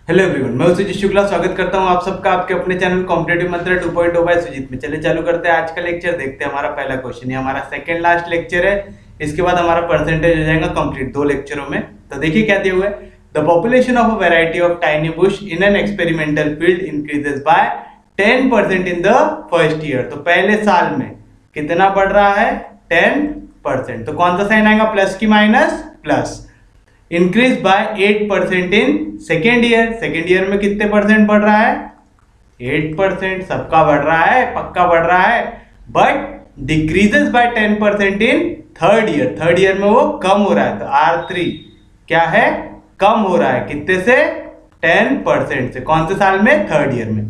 Hello everyone, मैं सुजीत शुक्ला स्वागत करता हूं आप सबका आपके अपने चैनल कॉम्पिटिटिव मंत्र 2.0 बाय सुजीत में। चलिए चालू करते हैं आज का लेक्चर। देखते हैं हमारा पहला क्वेश्चन, ये हमारा सेकंड लास्ट लेक्चर है। इसके बाद हमारा परसेंटेज हो जाएगा कंप्लीट 2 लेक्चरों में। तो देखिए क्या दिया हुआ है, the population of a variety of tiny Bush in an experimental field increases by 10% in the first year. तो पहले साल में कितना बढ़ रहा है, 10%। तो कौन सा साइन आएगा, प्लस की minus, plus. Increase by 8% in second year. Second year में कितने परसेंट बढ़ रहा है, 8%। सबका बढ़ रहा है, पक्का बढ़ रहा है। But decreases by 10% in third year. Third year में वो कम हो रहा है। तो R3 क्या है, कम हो रहा है। कितने से, 10% से। कौन से साल में, थर्ड ईयर में।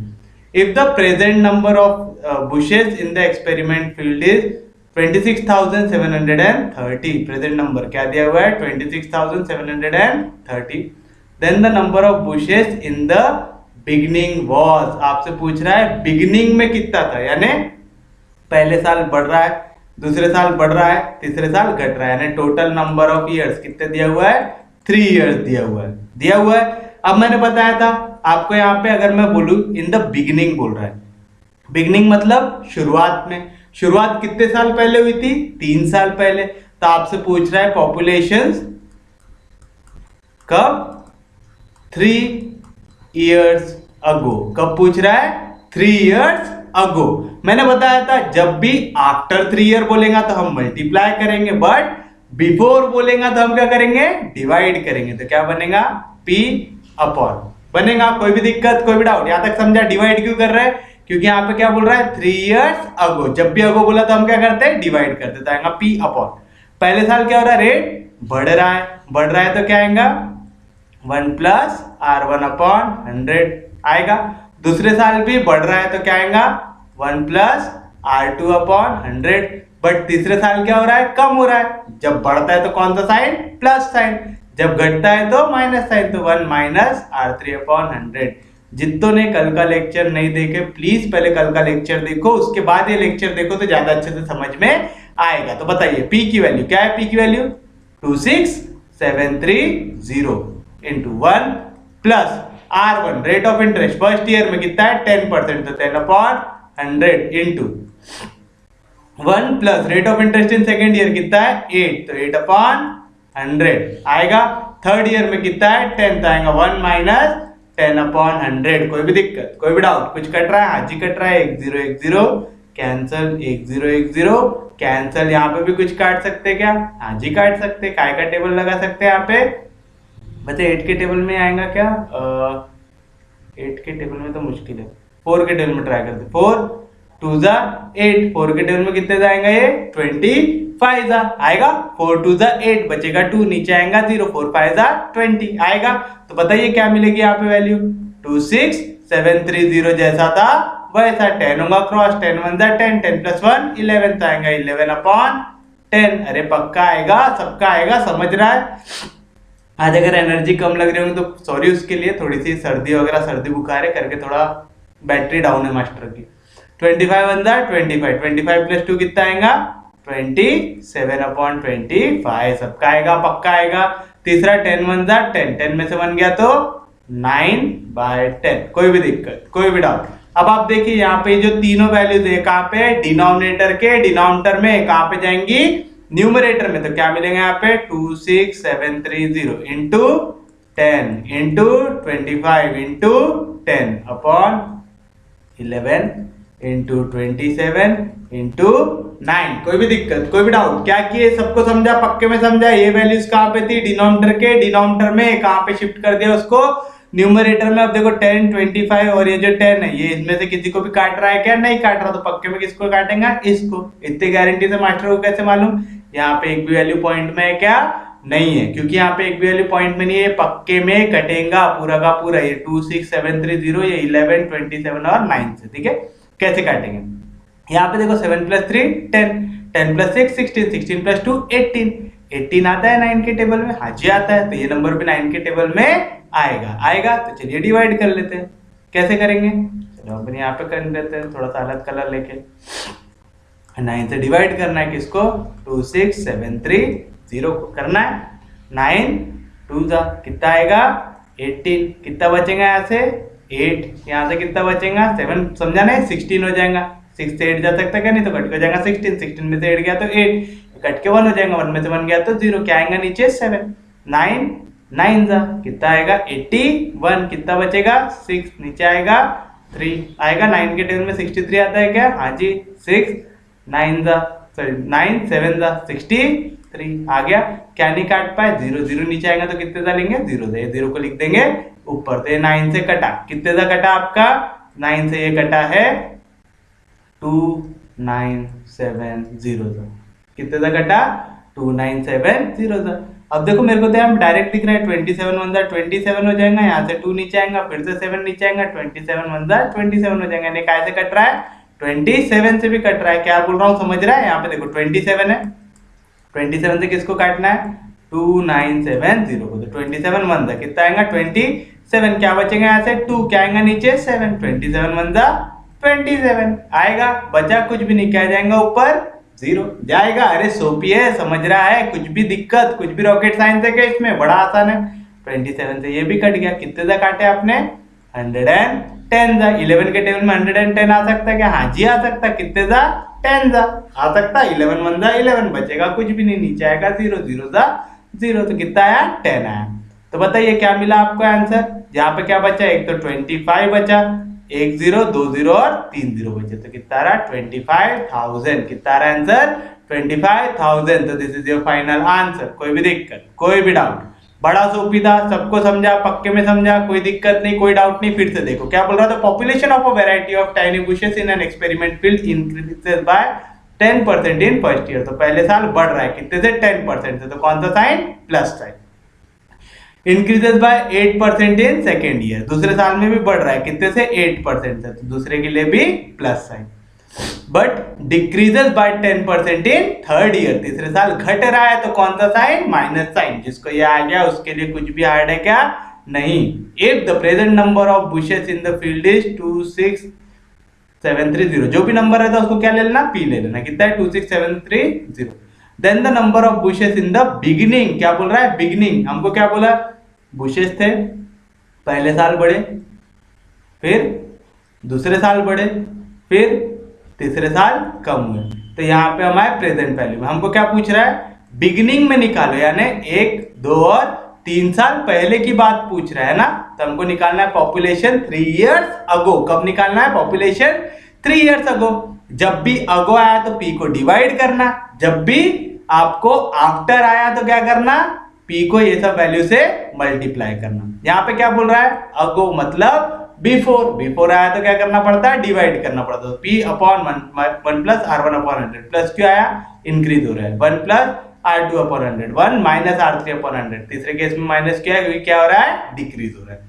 If the present number of bushes in the experiment field is 26,730। Present number क्या दिया हुआ है, 26,730। Then the number of bushes in the beginning was, आपसे पूछ रहा है बिगनिंग में कितना था, यानी पहले साल बढ़ रहा है, दूसरे साल बढ़ रहा है, तीसरे साल घट रहा है। यानी टोटल नंबर ऑफ ईयर्स कितने दिया हुआ है, 3 ईयर्स दिया हुआ है, दिया हुआ है। अब मैंने बताया था आपको, यहाँ पे अगर मैं बोलूं इन द बिगनिंग बोल रहा है, बिगनिंग मतलब शुरुआत में। शुरुआत कितने साल पहले हुई थी, 3 साल पहले। तो आपसे पूछ रहा है पॉपुलेशन कब, 3 इयर्स अगो। कब पूछ रहा है, 3 इयर्स अगो। मैंने बताया था जब भी आफ्टर 3 ईयर बोलेगा तो हम मल्टीप्लाई करेंगे, बट बिफोर बोलेगा तो हम क्या करेंगे, डिवाइड करेंगे। तो क्या बनेगा, P अपॉन बनेगा। कोई भी दिक्कत, कोई भी डाउट, यहां तक समझा। डिवाइड क्यों कर रहे हैं, क्योंकि यहाँ पे क्या बोल रहा है, 3 इयर्स अगो। जब भी अगो बोला तो हम क्या करते हैं, डिवाइड करते। तो आएगा P अपॉन, पहले साल क्या हो रहा है, रेट बढ़ रहा है, बढ़ रहा है तो क्या आएगा, 1 प्लस R1 अपॉन 100 आएगा। दूसरे साल भी बढ़ रहा है तो क्या आएगा, 1 प्लस R2 अपॉन 100। बट तीसरे साल क्या हो रहा है, कम हो रहा है। जब बढ़ता है तो कौन सा साइन, प्लस साइन। जब घटता है तो माइनस साइन। तो 1 माइनस R3 अपॉन 100। जितनों ने कल का लेक्चर नहीं देखे, प्लीज पहले कल का लेक्चर देखो, उसके बाद ये लेक्चर देखो तो ज्यादा अच्छे से समझ में आएगा। तो बताइए P की वैल्यू क्या है, P की value 26730 into 1 plus R1 rate of interest first year में कितना है, 10%। तो 10 upon 100 into 1 plus rate of interest in second year कितना है, 8। तो 8 अपॉन 100 आएगा। थर्ड ईयर में कितना है, 10। तो आएगा 1 माइनस 10 अपॉन 100। कोई भी दिक्कत, कोई भी डाउट, कुछ कट रहा है, हाँ जी कट रहा है। 1 0 1 0 कैंसल, 1 0 1 0 कैंसल। यहाँ पे भी कुछ काट सकते क्या, हाँ जी काट सकते। काय का टेबल लगा सकते हैं यहाँ पे, बच्चे 8 के टेबल में आएगा क्या, 8 के टेबल में तो मुश्किल है, 4 के टेबल में ट्राई करते। 4 2 जा 8, 4 के टेबल में कितने जाएगा, ये 25 जा आएगा। 4 2 जा 8 बचेगा 2, नीचे आएगा 0, 4 5 जा 20 आएगा। तो बताइए क्या मिलेगी यहाँ पे वैल्यू, 26730 जैसा था वैसा। 10 होगा क्रॉस, 10 1 जा 10, 10 प्लस 1 11। तो आएगा 11 अपॉन 10। अरे पक्का आएगा, सबका आएगा, समझ रहा है। आज अगर एनर्जी कम लग रही होगी तो सॉरी उसके लिए, थोड़ी सी सर्दी वगैरह, सर्दी बुखार है करके थोड़ा बैटरी डाउन है मास्टर की। 25 1 जा 25, 25 प्लस 2 कितना आएगा, 27 अपॉन 25। सबका आएगा, पक्का आएगा। तीसरा 10 1 जा 10, 10 में से 1 गया तो 9/10। कोई भी दिक्कत, कोई भी डाउट। अब आप देखिए यहाँ पे जो तीनों वैल्यूज है कहाँ पे, डिनोमिनेटर के डिनोमिनेटर में, कहाँ पे जाएंगी, न्यूमरेटर में। तो क्या मिलेगा यहाँ पे, 26730 into 10 into 25 into 10 upon 11 into 27 into 9। कोई भी दिक्कत, कोई भी डाउट, क्या किए, सबको समझा, पक्के में समझा। ये वैल्यूज कहाँ पे थी, डिनोमिनेटर के डिनोमिनेटर में, कहाँ पे शिफ्ट कर दिया उसको, न्यूमरेटर में। अब देखो 10 25 और ये जो 10 है, ये इसमें से किसी को भी काट रहा है क्या, नहीं काट रहा। तो पक्के में किसको काटेगा, इसको। इतनी गारंटी से मास्टर को कैसे मालूम, यहाँ पे एक भी वैल्यू पॉइंट में है क्या, नहीं है, क्योंकि यहाँ पे एक भी वैल्यू पॉइंट में नहीं है। पक्के में कटेगा पूरा का पूरा, ये 26730, ये 11 27 और 9 से। ठीक है, कैसे काटेंगे, यहाँ पे देखो 7 प्लस 3 10, 10 प्लस 6 16, 16 प्लस 2 18, 18 आता है 9 के टेबल में, हाँ जी आता है। तो ये नंबर भी 9 के टेबल में आएगा, आएगा। तो चलिए डिवाइड कर लेते हैं, कैसे करेंगे, चलो अपन यहाँ पे कर लेते हैं थोड़ा सा अलग कलर लेके। 9 से डिवाइड करना है किसको, 26730 को करना है। 9 2 जा कितना आएगा, 18 कितना बचेगा यहाँ से 8, यहाँ से कितना बचेगा 7, समझा नहीं 16 हो जाएगा, 6 से 8 जा सकता क्या, नहीं तो कट के हो जाएगा 16, 16 में से 8 गया तो 8, कट के 1 हो जाएगा, 1 में से 1 गया तो 0, क्या आएगा नीचे 7, 9 9 जा कितना आएगा 81, कितना बचेगा 6, नीचे आएगा 3 आएगा, 9 के टेबल में 63 आता है क्या, हाँ जी 6 9 जा सॉरी 9 7 जा 63 आ गया, क्या नहीं काट पाए 0, 0 नीचे आएगा तो कितने डालेंगे 0 से, 0 को लिख देंगे ऊपर, तो ये 9 से कटा, कितने से कटा आपका 9 से ये कटा है 2970 से, कितने से कटा 2970 से। अब देखो मेरे को तो यहाँ डायरेक्ट दिख रहा है 27 1 जा 27 हो जाएगा, यहाँ से 2 नीचे आएगा, फिर से 7 नीचे आएगा, 27 1 जा 27 हो जाएगा, यानी कैसे कट रहा है 27 से भी कट रहा है, क्या बोल रहा हूँ समझ रहा है, यहाँ पे देखो 27 है, 27 से किसको काटना है 2970 को, तो 27 1 जा कितना आएगा 27, क्या बचेगा यहाँ से 2, क्या आएगा नीचे 7, 27 1 जा 27 आएगा, बचा कुछ भी नहीं, क्या जाएगा ऊपर 0 जाएगा। अरे सोपी है, समझ रहा है, कुछ भी दिक्कत, कुछ भी रॉकेट साइंस है क्या इसमें, बड़ा आसान है। 27 से ये भी कट गया, कितने से काटे आपने 110 जा, 11 के टेबल में 110 आ सकता है क्या, हाँ जी आ सकता है, कितने जा 10 जा आ सकता है, 11 1 जा 11, बचेगा कुछ भी नहीं, नीचे आएगा 0, 0 जा 0, तो कितना आया 10 आया। तो बताइए क्या मिला आपको आंसर, यहाँ पे क्या बचा, एक तो 25 बचा, 1 0 2 0 और 3 0 बचे, तो कितना रहा 25,000, कितना रहा आंसर 25,000। तो this is your final answer. कोई भी दिक्कत, कोई भी डाउट, बड़ा सोपी था, सबको समझा, पक्के में समझा, कोई दिक्कत नहीं, कोई डाउट नहीं, फिर से देखो क्या बोल रहा था, population of a variety of tiny bushes in an experiment field increases by 10% in first year. तो पहले साल बढ़ रहा है कितने से 10% से, तो कौन सा sign plus sign. Increases by 8% in second year, दूसरे साल में भी बढ़ रहा है कितने से 8% से, तो दूसरे के लिए भी plus sign. But decreases by 10% in third year, तीसरे साल घट रहा है तो कौन सा साइन माइनस साइन। जिसको ये आ गया उसके लिए कुछ भी हार्ड है क्या, नहीं। If the present number of bushes in the field is 26730, जो भी नंबर रहता है उसको क्या ले लेना, पी ले लेना, कितना है 26730। Then the number of bushes in the beginning, क्या बोल रहा है बिगिनिंग, हमको क्या बोला, बुशेस थे पहले साल बढ़े, फिर दूसरे साल बढ़े, फिर तीसरे साल कम हुए, तो यहाँ पे हमारे प्रेजेंट वैल्यू में हमको क्या पूछ रहा है, बिगिनिंग में निकालो, यानी 1 2 और 3 साल पहले की बात पूछ रहा है ना, तो हमको निकालना है पॉपुलेशन 3 इयर्स अगो। कब निकालना है पॉपुलेशन 3 इयर्स अगो, जब भी अगो आया तो पी को डिवाइड करना, जब भी आपको आफ्टर आया तो क्या करना, पी को ये सब वैल्यू से मल्टीप्लाई करना। यहाँ पे क्या बोल रहा है, अगो मतलब बिफोर, बिफोर आया तो क्या करना पड़ता है, डिवाइड करना पड़ता है, P upon 1 plus R1 upon 100, plus क्यों आया, इंक्रीज हो रहा है, 1 plus R2 upon 100, 1 minus R3 upon 100, तीसरे केस में माइनस क्या है, क्योंकि क्या हो रहा है, डिक्रीज हो रहा है।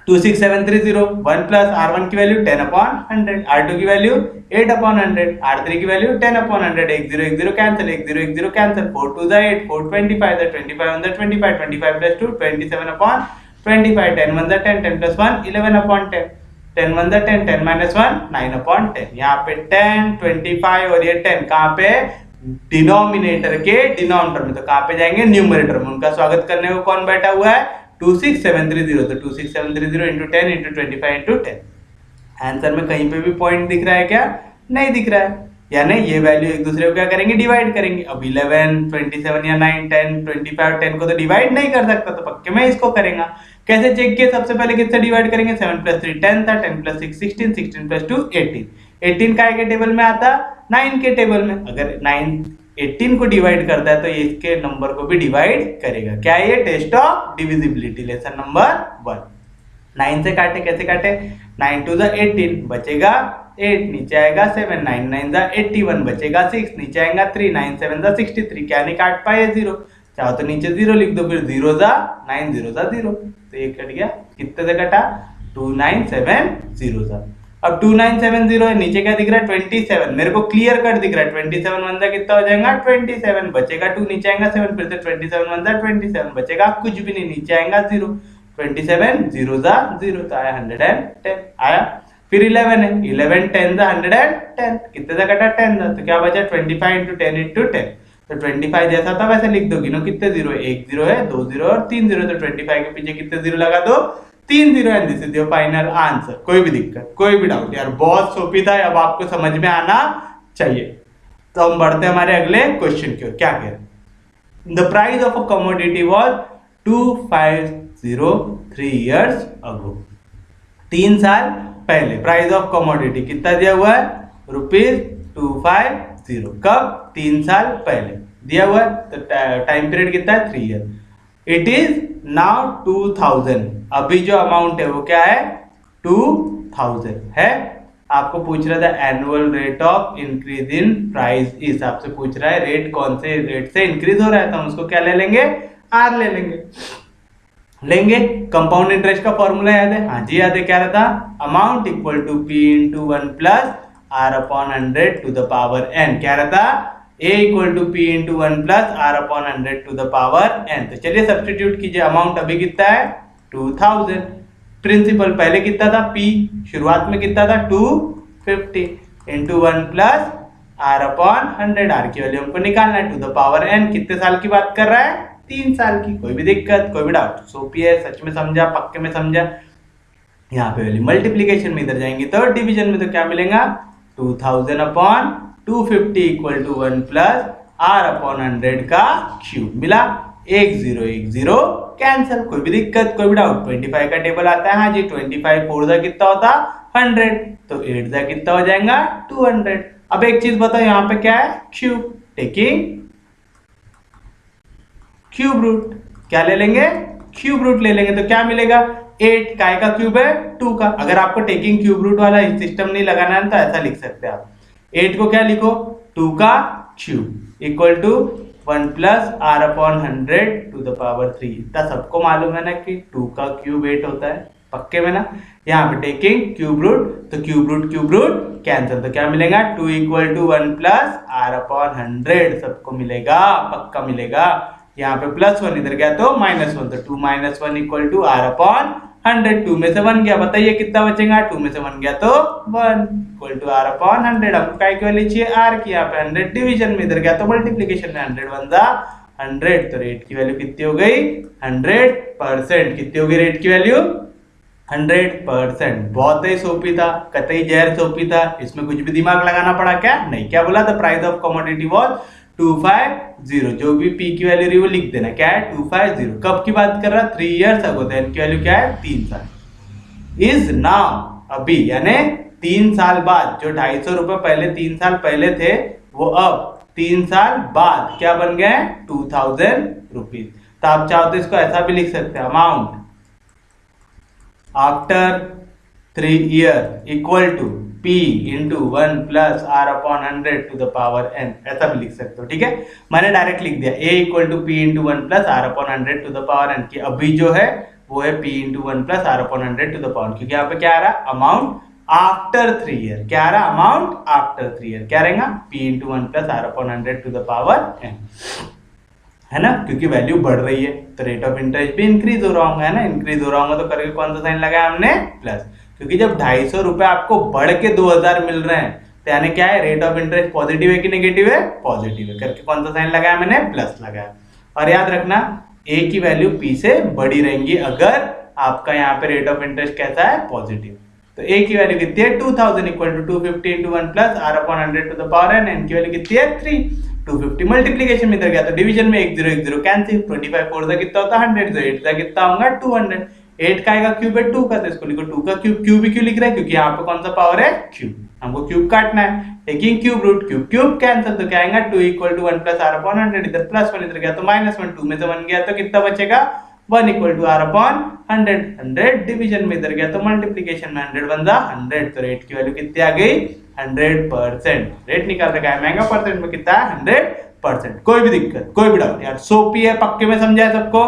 26730, 1 प्लस R1 की वैल्यू 10 अपॉन 100, R2 की वैल्यू 8 अपॉन 100, R3 की value 10 upon 100, 1 0 1 0 cancel, 1 0 1 0 cancel, 4 2 8, 4 25 25 1 25, 25 plus 2 27 upon 25, 10 1 10, 10 plus 1 11 upon 10, 10 1 10, 10 minus 1 9 upon 10। यहाँ पे 10 25 और ये 10 कहाँ पे, डिनोमिनेटर के डिनोमिनेटर में, तो कहाँ पे जाएंगे, न्यूमरेटर में। उनका स्वागत करने को कौन बैठा हुआ है, 26730, तो 26730 इंटू 10 इंटू 25 इंटू 10। आंसर में कहीं पे भी पॉइंट दिख रहा है क्या, नहीं दिख रहा है, यानी ये वैल्यू एक दूसरे को क्या करेंगे, डिवाइड करेंगे। अब 11 27 या 9 10 25 10 को तो डिवाइड नहीं कर सकता, तो पक्के में इसको करेगा। कैसे चेक किया, सबसे पहले किससे डिवाइड करेंगे, 7 प्लस 3 10 था, 10 प्लस 6 16, 16 प्लस 2 18, 18 काय के टेबल में आता, 9 के टेबल में। अगर 9 18 को डिवाइड करता है तो ये इसके नंबर को भी डिवाइड करेगा। क्या है ये, test of divisibility lesson number 1। 9 से काटे, कैसे काटे, 9 2 18, बचेगा 8, नीचे आएगा 7, 9 9 81, बचेगा 6, नीचे आएगा 3, 9 7 63, क्या नहीं काट पाए 0, चाहो तो नीचे 0 लिख दो, फिर 0 9 0 0, तो ये कट गया, कितने से कटा, 2970। अब 2970 है, नीचे क्या दिख रहा है 27, मेरे को क्लियर कट दिख रहा है, 27 1 कितना हो जाएगा 27, बचेगा 2, नीचे आएगा 7, फिर से 27 1 27, बचेगा कुछ भी नहीं, नीचे आएगा 0, 27 0 0, तो आया 110 आया। फिर 11 है, 11 10 110, कितने से कटा 10 था, तो क्या बचा 25 इंटू 10 इंटू 10, तो 25 जैसा था वैसे लिख दो, गिनो कितने जीरो, एक जीरो है, दो जीरो और तीन जीरो, तो 25 के पीछे कितने जीरो लगा दो, तीन zero, and this is your final answer. कोई भी दिक्कत, कोई भी डाउट यार, बहुत सोपी था, अब आपको समझ में आना चाहिए। तो हम बढ़ते हैं हमारे अगले क्वेश्चन की ओर। क्या कह रहे हैं, the price of a commodity was 2503 years ago. 3 साल पहले प्राइस ऑफ कमोडिटी कितना दिया हुआ है, ₹250। कब, 3 साल पहले दिया हुआ है, तो टाइम पीरियड कितना है, 3 ईयर। इट इज नाउ 2000, अभी जो अमाउंट है वो क्या है, 2000 है। आपको पूछ रहा था annual rate of increase in price इस, आपसे पूछ रहा है रेट कौन से रेट से इंक्रीज हो रहा है, तो हम उसको क्या ले लेंगे, आर ले लेंगे। कंपाउंड इंटरेस्ट का फॉर्मूला याद है, हाँ जी याद है, क्या रहता, amount equal to P into 1 plus are upon 100 to the power N. क्या रहता, A equal to P into 1 plus are upon 100 to the power N. तो चलिए सब्स्टिट्यूट कीजिए, अमाउंट अभी कितना है 2000, प्रिंसिपल पहले कितना था, पी शुरुआत में कितना था 250 into 1 plus are upon 100, r की वैल्यू हमको निकालना है, टू द पावर एन। कितने साल की बात कर रहा है, 3 साल की। कोई भी दिक्कत, कोई भी डाउट, सोपी है, सच में समझा, पक्के में समझा। यहाँ पे वैल्यू मल्टीप्लीकेशन में इधर जाएंगे तो डिवीजन में, तो क्या मिलेगा 2000 upon 250 equal to 1 plus are upon 100 का क्यूब मिला, 1010 कैंसिल। कोई भी दिक्कत, कोई भी डाउट, 25 का टेबल आता है, हाँ जी 25 4 दा कितना होता 100, तो 8 दा कितना हो जाएगा 200। अब एक चीज बताओ, यहाँ पे क्या है क्यूब, टेकिंग क्यूब रूट, क्या ले लेंगे, क्यूब रूट ले लेंगे, तो क्या मिलेगा 8, काय का क्यूब है 2 का। अगर आपको टेकिंग क्यूब रूट वाला सिस्टम नहीं लगाना है तो ऐसा लिख सकते हैं आप, 8 को क्या लिखो 2 का cube equal to 1 plus are upon 100 to the power 3। इतना सबको मालूम है ना कि 2 का क्यूब 8 होता है, पक्के में ना। यहाँ पे टेकिंग क्यूब रूट, तो क्यूब रूट कैंसिल, तो क्या मिलेगा 2 equal to 1 plus are upon 100, सबको मिलेगा, पक्का मिलेगा। यहाँ पे +1 इधर गया तो -1, तो 2 - 1 इक्वल टू आर अपॉन 100, 2 में से 1 गया, बताइए कितना बचेगा, 2 में से 1 गया तो 1 इक्वल टू आर अपॉन 100। आपको काय की वैल्यू चाहिए, आर की, यहाँ पे 100 डिवीजन में, इधर गया तो मल्टीप्लीकेशन में, 100 1 जा 100, तो रेट की वैल्यू कितनी हो गई 100%। कितनी होगी रेट की वैल्यू 100%। बहुत ही सोपी था, कतई जहर सोपी था, इसमें कुछ भी दिमाग लगाना पड़ा क्या, नहीं। क्या बोला, the price of commodity was 250, जो भी पी की वैल्यू रही वो लिख देना, क्या है 250। कब की बात कर रहा, 3 इयर्स अगो, तो एन की वैल्यू क्या है 3 साल। इज नाउ, अभी यानी 3 साल बाद, जो 250 रुपए पहले 3 साल पहले थे वो अब 3 साल बाद क्या बन गए 2000 रुपीज। तो आप चाहो तो इसको ऐसा भी लिख सकते हैं, amount after 3 year equal to P into 1 plus are upon 100 to the power n, ऐसा भी लिख सकते हो, ठीक है। मैंने डायरेक्ट लिख दिया A equal to P into 1 plus are upon 100 to the power n, की अभी जो है वो है P into 1 plus are upon 100 to the power, क्योंकि यहाँ पे क्या आ रहा है अमाउंट आफ्टर 3 ईयर, क्या आ रहा है अमाउंट आफ्टर 3 ईयर, क्या रहेगा P into 1 plus are upon 100 to the power n, है ना, क्योंकि वैल्यू बढ़ रही है तो रेट ऑफ इंटरेस्ट भी इंक्रीज हो रहा होगा, है ना, इंक्रीज हो रहा होगा तो करके कौन सा साइन लगाया हमने प्लस, क्योंकि जब 250 रुपए आपको बढ़ के 2000 मिल रहे हैं तो यानी क्या है रेट ऑफ इंटरेस्ट पॉजिटिव है कि नेगेटिव है, पॉजिटिव है, करके कौन सा साइन लगाया मैंने प्लस लगाया। और याद रखना ए की वैल्यू पी से बड़ी रहेंगी अगर आपका यहाँ पे रेट ऑफ इंटरेस्ट कैसा है पॉजिटिव। तो ए की वैल्यू कितनी है 2000 equal to 250 into 1 plus are upon 100 to the power n, n की वैल्यू कितनी है 3, 250 मल्टीप्लीकेशन में इधर गया तो डिवीजन में 1010 कैंसिल, 25 4 से कितना होता है 100, तो 8 से कितना होगा 200, 8 का आएगा क्यूब है 2 का, तो इसको लिखो 2 का क्यूब, क्यूब भी क्यों लिख रहा है क्योंकि यहाँ पे कौन सा पावर है क्यूब, हमको क्यूब काटना है, taking cube root, cube cube cancel, तो क्या आएगा 2 equal to 1 plus are upon 100, इधर +1 इधर गया तो -1, 2 में से 1 गया तो कितना बचेगा 1 equal to r upon 100, 100 division में इधर गया तो मल्टीप्लीकेशन में 100 1 जा 100, तो रेट की वैल्यू कितनी आ गई 100%। रेट निकाल रखा है महंगा, परसेंट में कितना है 100%। कोई भी दिक्कत, कोई भी डाउट यार, सोपी है, पक्के में समझा है सबको।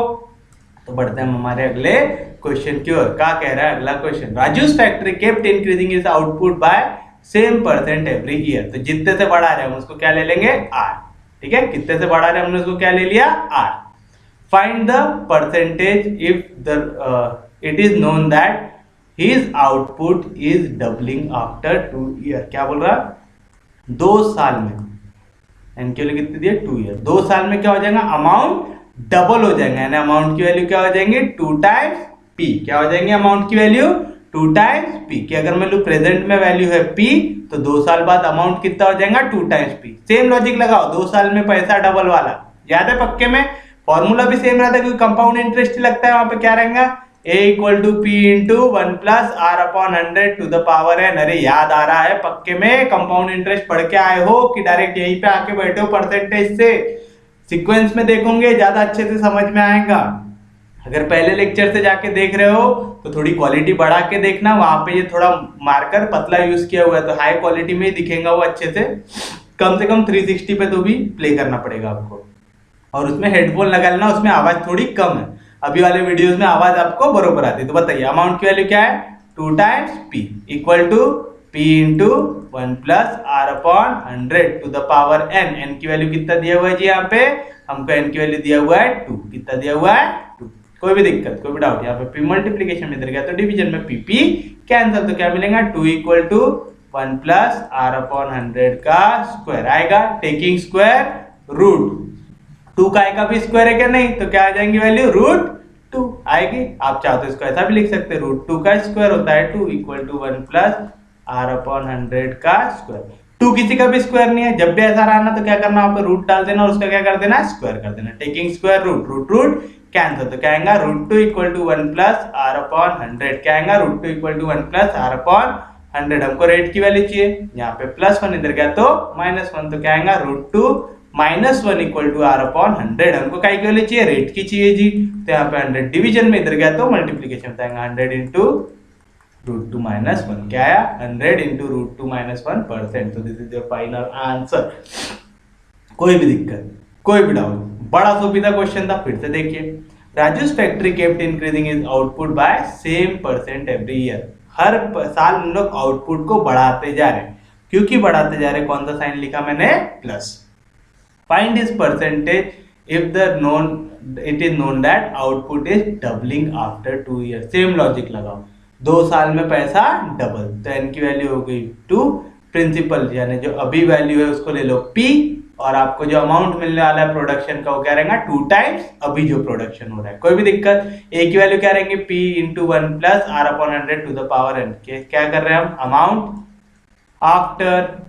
तो बढ़ते हैं हमारे अगले क्वेश्चन की ओर। क्या कह रहा है अगला question, Raju's factory kept increasing is output by same % every year. तो जितने से बढ़ा रहे हैं हम उसको क्या ले लेंगे R, ठीक है, कितने से बढ़ा रहे हैं हमने उसको क्या ले लिया R। Find the percentage if the it is known that his output is doubling after 2 year. क्या बोल रहा 2 साल में एन की वैल्यू कितनी दी है 2 ईयर। 2 साल में क्या हो जाएगा, अमाउंट डबल हो जाएगा, यानी अमाउंट की वैल्यू क्या हो जाएंगे 2 टाइम्स पी। क्या हो जाएंगे अमाउंट की वैल्यू 2 टाइम्स पी। कि अगर मान लो प्रेजेंट में वैल्यू है पी तो 2 साल बाद अमाउंट कितना हो जाएगा 2 टाइम्स पी। सेम लॉजिक लगाओ, 2 साल में पैसा डबल वाला याद है पक्के में, फॉर्मूला भी सेम रहता है क्योंकि कंपाउंड इंटरेस्ट लगता है, वहां पे क्या रहेगा a equal to P into 1 plus are upon 100 to the power n। अरे याद आ रहा है पक्के में, कंपाउंड इंटरेस्ट पढ़ के आए हो कि डायरेक्ट यहीं पे आके बैठे हो परसेंटेज से? सीक्वेंस में देखोगे ज्यादा अच्छे से समझ में आएगा। अगर पहले लेक्चर से जाके देख रहे हो तो थोड़ी क्वालिटी बढ़ा के देखना, वहां पे ये थोड़ा मार्कर पतला यूज किया हुआ है तो हाई क्वालिटी में ही दिखेगा वो अच्छे से कम 360 पे तो भी प्ले करना पड़ेगा आपको। और उसमें हेडफोन लगा लेना, उसमें आवाज थोड़ी कम है, अभी वाले वीडियोस में आवाज आपको बरोबर आती है। तो बताइए अमाउंट की वैल्यू क्या है 2 times p equal to P into 1 plus are upon 100 to the power n। n की वैल्यू कितना दिया हुआ है जी, यहाँ पे हमको n की वैल्यू दिया हुआ है 2। कितना दिया हुआ है 2। कोई भी दिक्कत कोई भी डाउट, यहाँ पे p मल्टीप्लीकेशन में इधर गया तो डिवीजन में p कैंसिल, तो क्या मिलेगा 2 equal to 1 plus are upon 100 का स्क्वायर आएगा, टेकिंग स्क्वायर रूट 2 का भी स्क्वायर है क्या, नहीं तो क्या आ जाएंगी वैल्यू रूट 2 आएगी। आप चाहो तो इसको ऐसा भी लिख सकते हैं, रूट 2 का स्क्वायर होता है 2 equal to 1 plus are upon 100 का स्क्वायर। 2 किसी का भी स्क्वायर नहीं है, जब भी ऐसा रहना तो क्या करना, वहां पे रूट डाल देना और उसका क्या कर देना स्क्वायर कर देना, taking square root root root cancel, तो क्या आएगा root 2 equal to 1 plus are upon 100। क्या आएगा root 2 equal to 1 plus are upon 100। हमको रेट की वैल्यू चाहिए, यहाँ पे +1 इधर गया तो -1, तो क्या आएगा root 2 -1 equal to r upon 100। हमको काय की वैल्यू चाहिए, रेट की चाहिए जी, तो यहाँ पे 100 डिवीजन में इधर गया तो मल्टीप्लीकेशन में आएगा 100 इंटू रूट 2 -1। क्या आया 100 इंटू रूट 2 -1%। तो this is your final answer. कोई भी दिक्कत कोई भी डाउट, बड़ा सुविधा क्वेश्चन था, फिर से देखिए। Raju's factory kept increasing is output by same % every year. हर साल हम लोग आउटपुट को बढ़ाते जा रहे हैं, क्योंकि बढ़ाते जा रहे हैं, कौन सा साइन लिखा मैंने plus. Find this percentage if the it is known that output is doubling after 2 years। Same logic लगाओ, 2 साल में पैसा डबल, तो n की वैल्यू हो गई 2, प्रिंसिपल यानी जो अभी वैल्यू है उसको ले लो p, और आपको जो अमाउंट मिलने वाला है प्रोडक्शन का वो क्या रहेगा 2 टाइम्स अभी जो प्रोडक्शन हो रहा है। कोई भी दिक्कत, a की वैल्यू क्या रहेंगे p into 1 plus are upon 100 to the power n। क्या कर रहे हैं हम, अमाउंट आफ्टर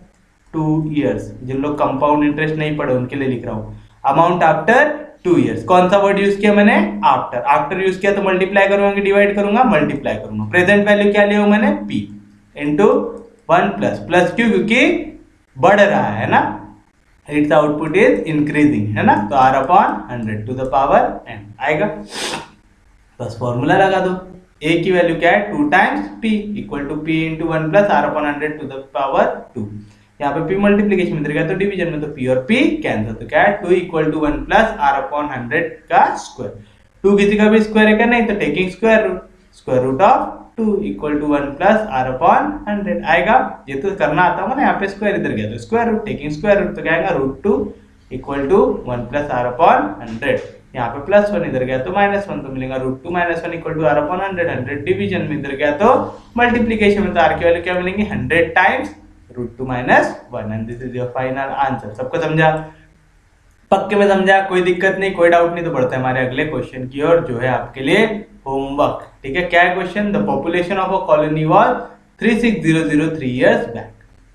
2 years। जिन लोग कंपाउंड इंटरेस्ट नहीं पढ़े उनके लिए लिख रहा हूं, अमाउंट आफ्टर 2 years। कौन सा वर्ड यूज किया मैंने, आफ्टर। आफ्टर यूज किया तो मल्टीप्लाई करूंगा कि डिवाइड करूंगा, मल्टीप्लाई करूंगा। प्रेजेंट वैल्यू क्या लिया मैंने p इंटू 1 प्लस, प्लस क्यों, क्योंकि बढ़ रहा है ना, इट्स आउटपुट इज इंक्रीजिंग है ना, तो r upon 100 to the power n आएगा। बस फॉर्मूला लगा दो, a की वैल्यू क्या है 2 times p equal to p into 1 plus are upon 100 to the power 2। यहाँ पे p मल्टीप्लीकेशन में गया तो डिवीजन में तो p और p कैंसिल, तो क्या है 2 equal to 1 plus are upon 100 का स्क्वायर। 2 किसी का भी स्क्वायर है क्या, नहीं तो taking square root of 2 equal to 1 plus are upon 100 आएगा। ये तो करना आता होगा ना, यहाँ पे स्क्वायर इधर गया तो square root, taking square root, तो क्या आएगा root 2 equal to 1 plus are upon 100। यहाँ पे +1 इधर गया तो -1, तो मिलेगा root 2 -1 equal to r upon 100। 100 division में इधर गया तो मल्टीप्लीकेशन में, तो आर की वैल्यू क्या मिलेंगी 100 times root 2 -1, and this is your final answer. सबको समझा, पक्के में समझा, कोई दिक्कत नहीं कोई डाउट नहीं, तो बढ़ते हैं हमारे अगले क्वेश्चन की ओर जो है आपके लिए होमवर्क। ठीक है, क्या है question, the population of a colony was 36003 years back.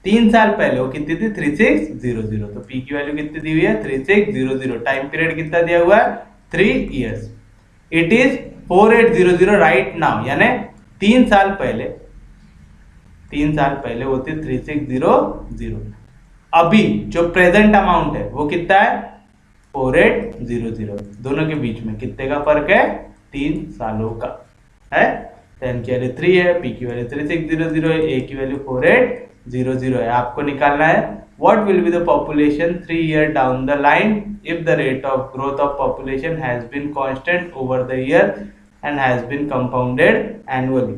3 साल पहले वो कितनी थी 3600, तो p की वैल्यू कितनी दी हुई है 3600, टाइम पीरियड कितना दिया हुआ है 3 years. It is 4800 right now, यानी 3 साल पहले वो थी 3600। अभी जो प्रेजेंट अमाउंट है वो कितना है 4800। दोनों के बीच में कितने का फर्क है 3 सालों का है। n की वैल्यू 3 है, p की वैल्यू 3600 है, a की वैल्यू 4800 है। आपको निकालना है what will be the population 3 year down the line if the rate of growth of population has been constant over the year and has been compounded annually।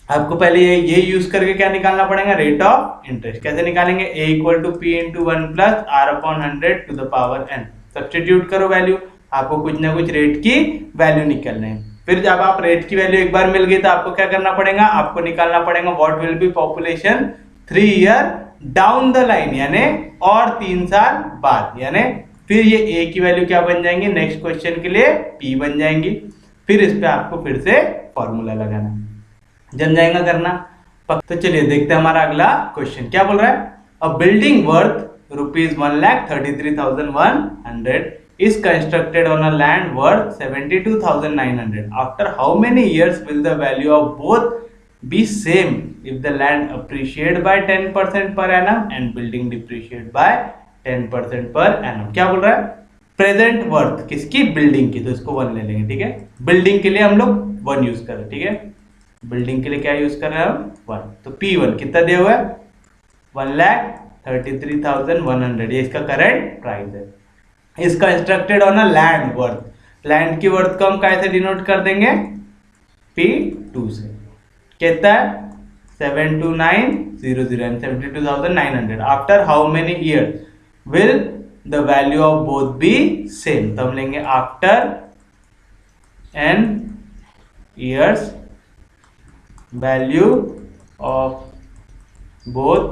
आपको पहले ये यूज करके क्या निकालना पड़ेगा, रेट ऑफ इंटरेस्ट। कैसे निकालेंगे, a equal to p into 1 plus are upon 100 to the power n। Substitute करो वैल्यू, आपको कुछ ना कुछ रेट की वैल्यू निकलना है। फिर जब आप रेट की वैल्यू एक बार मिल गई तो आपको क्या करना पड़ेगा, आपको निकालना पड़ेगा what will be population 3 year down the line यानी और 3 साल बाद, यानी फिर ये ए की वैल्यू क्या बन जाएंगी नेक्स्ट क्वेश्चन के लिए पी बन जाएंगी। फिर इस पे आपको फिर से फॉर्मूला लगाना, जम जाएगा करना। तो चलिए देखते हैं हमारा अगला क्वेश्चन क्या बोल रहा है। अ building worth ₹1,33,100 is constructed on a land worth 72,900. After how many years will the value of both be same if the land appreciate by 10% per annum and building depreciate by 10% per annum? क्या बोल रहा है, present worth किसकी, building की, तो इसको 1 ले लेंगे, ठीक है। बिल्डिंग के लिए हम लोग 1 यूज कर रहे हैं, ठीक है। बिल्डिंग के लिए क्या यूज कर रहे हैं हम, 1। तो P1 कितना दिया हुआ है, 1,33,100, ये इसका करंट प्राइस है। Is constructed on a land worth, land की वर्थ को हम कैसे डिनोट कर देंगे, P2 से। कितना है 72900 and 72,900। After how many year will the value of both B same, तो हम लेंगे after n years value of both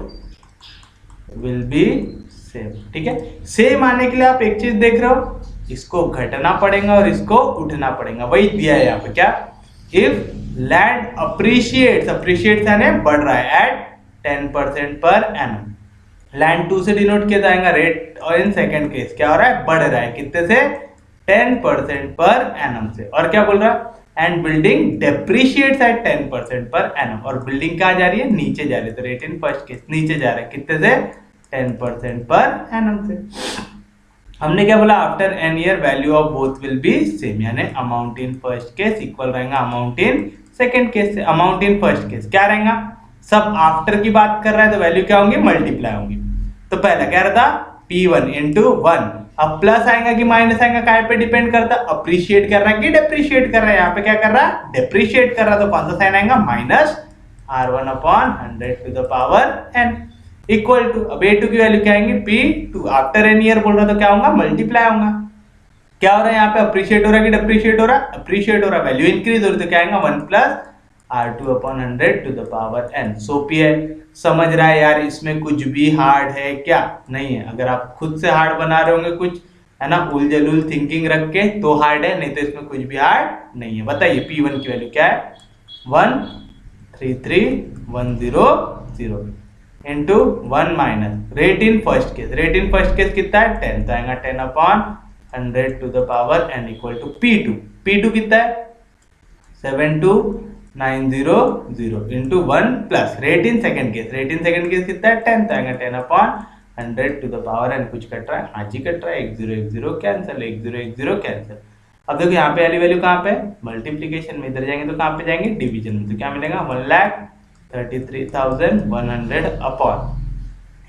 will be same, ठीक है। सेम आने के लिए आप एक चीज देख रहे हो, इसको घटना पड़ेगा और इसको उठना पड़ेगा, वही दिया है यहाँ पे क्या, इफ लैंड अप्रिशिएट्स, अप्रिशिएट्स यानी बढ़ रहा है एट 10% पर एनम। लैंड 2 से डिनोट किया जाएगा रेट, और इन सेकंड केस क्या हो रहा है, बढ़ रहा है कितने से, 10% पर एनम से। और क्या बोल रहा है, and building depreciates eight 10% per annum, और बिल्डिंग कहाँ जा रही है, नीचे जा रही है। तो रेट इन फर्स्ट केस नीचे जा रहा है कितने से, 10% पर एनम से। हमने क्या बोला, after N year value of both will be same, यानी amount in first case equal रहेगा अमाउंट इन सेकंड केस से। अमाउंट इन फर्स्ट केस क्या रहेगा, सब आफ्टर की बात कर रहा है तो वैल्यू क्या होंगी, मल्टीप्लाई होंगी। तो पहला क्या रहता P1 into 1, अब प्लस आएगा कि माइनस आएगा, काय पे डिपेंड करता, अप्रिशिएट कर रहा है कि डेप्रिशिएट कर रहा है। यहाँ पे क्या कर रहा है, डेप्रिशिएट कर रहा है, तो कौन सा साइन आएगा, minus R1/100 to the power n equal to, अब A2 की वैल्यू क्या आएंगे, P2। आफ्टर एन ईयर बोल रहा तो क्या होगा, मल्टीप्लाई होगा। क्या हो रहा है यहाँ पे, अप्रिशिएट हो रहा है कि डेप्रिशिएट हो रहा है, अप्रिशिएट हो रहा है, वैल्यू इंक्रीज हो रही तो क्या आएगा, 1 + R2/100 to the power n। सोपी है, समझ रहा है यार, इसमें कुछ भी हार्ड है क्या, नहीं है। अगर आप खुद से हार्ड बना रहे होंगे कुछ, है ना, उलझुल थिंकिंग रख के, तो हार्ड है, नहीं तो इसमें कुछ भी हार्ड नहीं है। बताइए P1 की वैल्यू क्या है, 133,100 into 1 minus rate in first case, rate in first case कितना है, 10, तो आएगा 10/100 to the power n equal to P2। P2 कितना है, 72900 into 1 plus rate in second case, rate in second case कितना है, 10, तो आएगा 10/100 to the power n। कुछ कट रहा है, हाँ जी कट रहा है, 10 कैंसिल, 10 कैंसिल। अब देखो यहाँ पे वाली वैल्यू कहाँ पे, मल्टीप्लीकेशन में, इधर जाएंगे तो कहाँ पे जाएंगे, डिवीजन में, तो क्या मिलेगा, 1,33,100 अपॉन,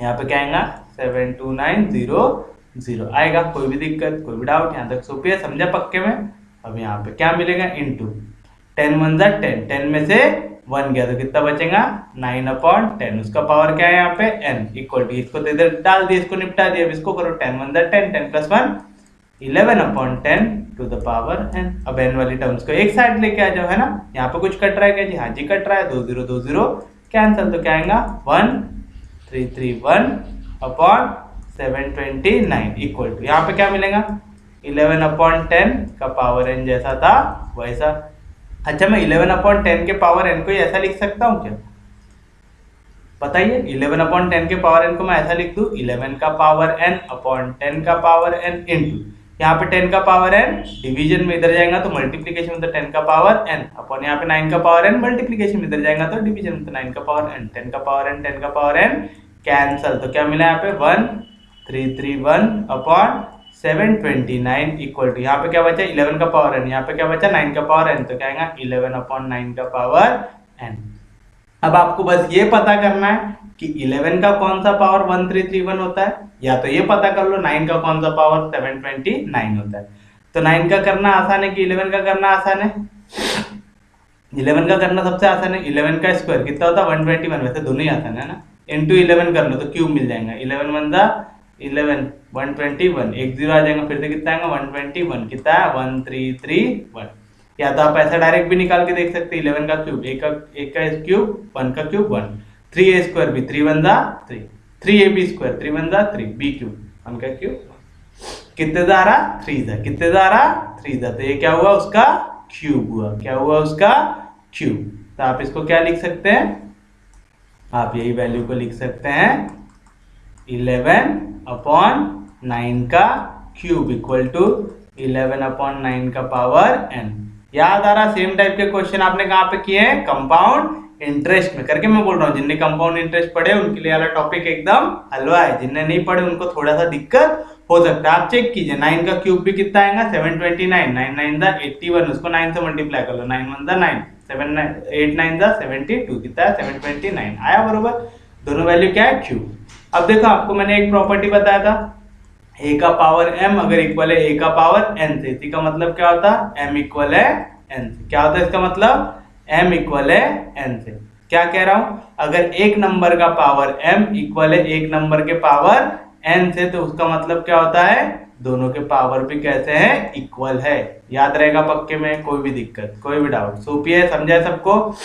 यहाँ पे क्या आएगा, 72900 आएगा। कोई भी दिक्कत, कोई भी डाउट, यहाँ तक सोपी है, समझा पक्के में। अब यहाँ पे क्या मिलेगा, इंटू 10 × 1 = 10, 10 में से 1 गया तो कितना बचेगा, 9/10, उसका पावर क्या है यहाँ पे, n इक्वल टू, इसको तो इधर डाल दिया, इसको निपटा दिया, अब इसको करो, 10 × 1 = 10, 10 + 1 11/10 to the power n। अब n वाली टर्म्स को एक साइड लेके आ जाओ, है ना। यहाँ पे कुछ कट रहा है क्या जी, हाँ जी कट रहा है, 20 कैंसिल, तो क्या आएगा, 1331/729 इक्वल टू, यहाँ पे क्या मिलेगा, 11/10 का पावर n जैसा था वैसा। अच्छा, मैं 11/10 के पावर n को ऐसा लिख सकता हूँ क्या, बताइए। 11/10 के पावर n को मैं ऐसा लिख दूं, 11 का पावर n अपॉन 10 का पावर n इंटू, यहाँ पे 10 का पावर n डिवीजन में इधर जाएगा तो मल्टीप्लीकेशन में, तो 10 का पावर n अपॉन यहाँ पे 9 का पावर n मल्टीप्लीकेशन में इधर जाएगा तो डिवीजन में, तो 9 का पावर n, 10 का पावर n, 10 का पावर n कैंसल, तो क्या मिला यहाँ पे, 1331/729 इक्वल टू, यहाँ पे क्या बचा, 11 का पावर n, यहाँ पे क्या बचा, 9 का पावर n, तो क्या आएगा 11/9 का पावर n। अब आपको बस ये पता करना है कि 11 का कौन सा पावर 1331 होता है, या तो ये पता कर लो 9 का कौन सा पावर 729 होता है। तो 9 का करना आसान है कि 11 का करना आसान है, 11 का करना सबसे आसान है। 11 का स्क्वायर कितना होता है, 121, वैसे दोनों ही आसान है ना, इंटू 11 कर लो तो क्यूब मिल जाएगा, 11 × 11 121, एक 0 आ जाएगा, फिर से कितना आएगा, 121, कितना है, 1331। या तो आप ऐसा डायरेक्ट भी निकाल के देख सकते हैं, 11 का क्यूब, एक का क्यूब 1 का क्यूब 1, 3a² भी 3 × 1 = 3, 3ab², 3 वन जा 3, b³ 1 का क्यूब, कितने जा रहा 3 जा, कितने जा रहा 3 जा, तो ये क्या हुआ उसका क्यूब हुआ, क्या हुआ उसका क्यूब। तो आप इसको क्या लिख सकते हैं, आप यही वैल्यू को लिख सकते हैं 11/9 का क्यूब इक्वल टू 11/9 का पावर n। याद आ रहा, सेम टाइप के क्वेश्चन आपने कहाँ पे किए हैं, कंपाउंड इंटरेस्ट में करके मैं बोल रहा हूँ, जिनने कंपाउंड इंटरेस्ट पढ़े उनके लिए वाला टॉपिक एकदम हलवा है, जिनने नहीं पढ़े उनको थोड़ा सा दिक्कत हो सकता है। आप चेक कीजिए 9 का क्यूब भी कितना आएगा 729, 9 9 जा 81, उसको 9 से मल्टीप्लाई कर लो, 9 1 जा 9, 7 9 8 9 जा 72, कितना है 729 आया बरोबर। दोनों वैल्यू क्या है क्यूब। अब देखो आपको मैंने एक प्रॉपर्टी बताया था, a का पावर m अगर इक्वल है a का पावर n से, इसी का मतलब क्या होता है m इक्वल है n से। क्या होता है इसका मतलब m इक्वल है n से। क्या कह रहा हूं, अगर एक नंबर का पावर m इक्वल है एक नंबर के पावर n से, तो उसका मतलब क्या होता है दोनों के पावर भी कैसे हैं इक्वल है। याद रहेगा पक्के में, कोई भी दिक्कत कोई भी डाउट, सोपी है, समझा सबको।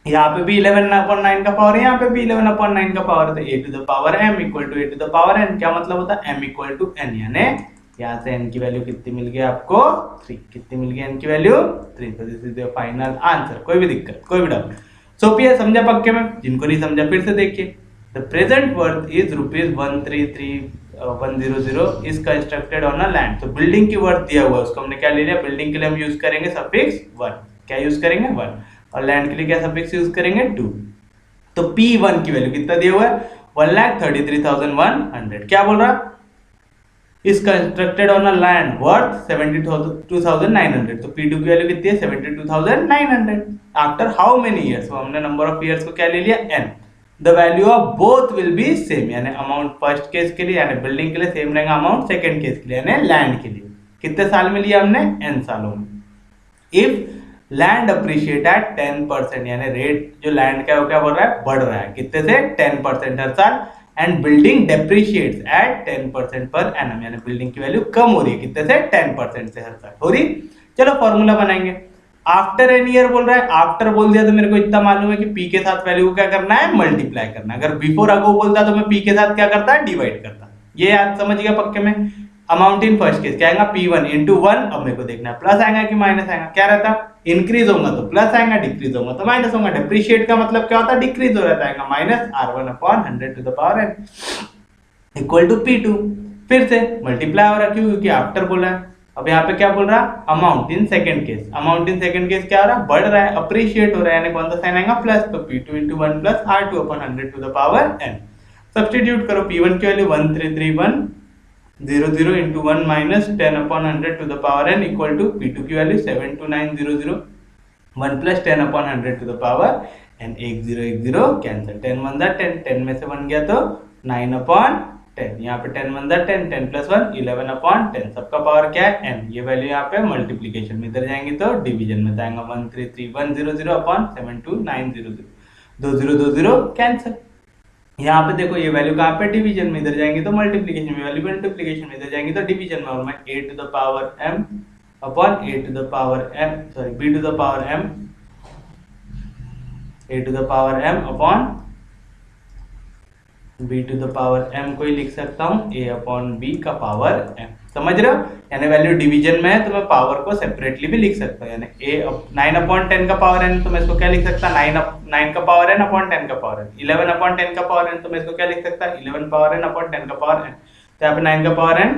यहाँ पे भी 11/9 का पावर है, यहाँ पे भी 11/9 का पावर, तो a to the power m equal to a to the power n। क्या मतलब होता है m इक्वल टू n, यानी यहाँ से n की वैल्यू कितनी मिल गई आपको 3, कितनी मिल गई n की वैल्यू 3। तो this is the final answer. कोई भी दिक्कत कोई भी डाउट, सोपी है, समझा पक्के में, जिनको नहीं समझा फिर से देखिए। The present worth is ₹133,100 is constructed on a land. तो बिल्डिंग की वर्थ दिया हुआ है, उसको हमने क्या ले लिया, बिल्डिंग के लिए हम यूज करेंगे सफिक्स 1, क्या यूज करेंगे 1, और लैंड के लिए क्या सफिक्स यूज करेंगे 2। तो P1 की वैल्यू कितना दिया हुआ है 1,33,100। क्या बोल रहा, is constructed on a land worth 72,900। तो P2 की वैल्यू कितनी है 72,900। आफ्टर हाउ मेनी इयर्स, तो हमने नंबर ऑफ इयर्स को क्या ले लिया n। The value of both will be same, यानी अमाउंट फर्स्ट केस के लिए यानी बिल्डिंग के लिए सेम रहेगा, अमाउंट सेकंड केस के लिए यानी लैंड के लिए कितने साल में लिया हमने n सालों में। इफ लैंड अप्रिशिएट एट 10%, यानी रेट जो लैंड का है वो क्या बढ़ रहा है, बढ़ रहा है, कितने से 10% हर साल। And building depreciates eight 10% per annum, यानी बिल्डिंग की वैल्यू कम हो रही है, कितने से 10% से हर साल हो रही। चलो फॉर्मूला बनाएंगे। आफ्टर एन ईयर बोल रहा है, आफ्टर बोल दिया तो मेरे को इतना मालूम है कि पी के साथ वैल्यू को क्या करना है मल्टीप्लाई करना है। अगर बिफोर अगो बोलता तो मैं पी के साथ क्या करता है डिवाइड करता। ये याद समझ गया पक्के में। अमाउंट इन फर्स्ट केस क्या आएगा P1 इंटू 1, अब मेरे को देखना है प्लस आएगा कि माइनस आएगा। क्या रहता, इंक्रीज होगा तो प्लस आएगा, डिक्रीज होगा तो माइनस होगा। डिप्रिशिएट का मतलब क्या होता है, डिक्रीज हो रहता है, minus R1/100 to the power n equal to P2। फिर से मल्टीप्लाई हो रहा क्यों, क्योंकि आफ्टर बोला है। अब यहाँ पे क्या बोल रहा, amount in second case, amount in second case क्या हो रहा, बढ़ रहा है, अप्रिशिएट हो रहा है, यानी कौन सा साइन आएगा प्लस, तो P2 into 1 plus R2/100 to the power n। Substitute करो, P1 की value 133,100 into 1 minus 10/100 to the power n equal to P2 की value 72900 1 plus 10/100 to the power n। 1 0 1 0 cancel, 10 1 जा 10, 10 में से 1 गया तो 9/10, यहाँ पे 10 1 जा 10, 10 प्लस 1 11/10, सबका पावर क्या है n। ये वैल्यू यहाँ पे मल्टीप्लीकेशन में इधर जाएंगे तो डिवीजन में जाएगा 133,100/72900, 20 कैंसिल। यहाँ पे देखो ये वैल्यू कहाँ पे डिवीजन में, इधर जाएंगे तो मल्टीप्लीकेशन में, वैल्यू मल्टीप्लीकेशन में, इधर जाएंगे तो डिवीजन में, और मैं a to the power m upon a to the power m sorry b to the power m a to the power m upon b to the power m को ही लिख सकता हूँ a अपॉन b का power m। समझ रहे हो, यानी वैल्यू डिवीजन में है तो मैं पावर को सेपरेटली भी लिख सकता हूँ, यानी a 9/10 का पावर n, तो मैं इसको क्या लिख सकता 9 का पावर n अपॉन 10 का पावर n। 11/10 का पावर n, तो मैं इसको क्या लिख सकता 11 पावर n अपॉन 10 का पावर n। तो यहाँ पे 9 का पावर n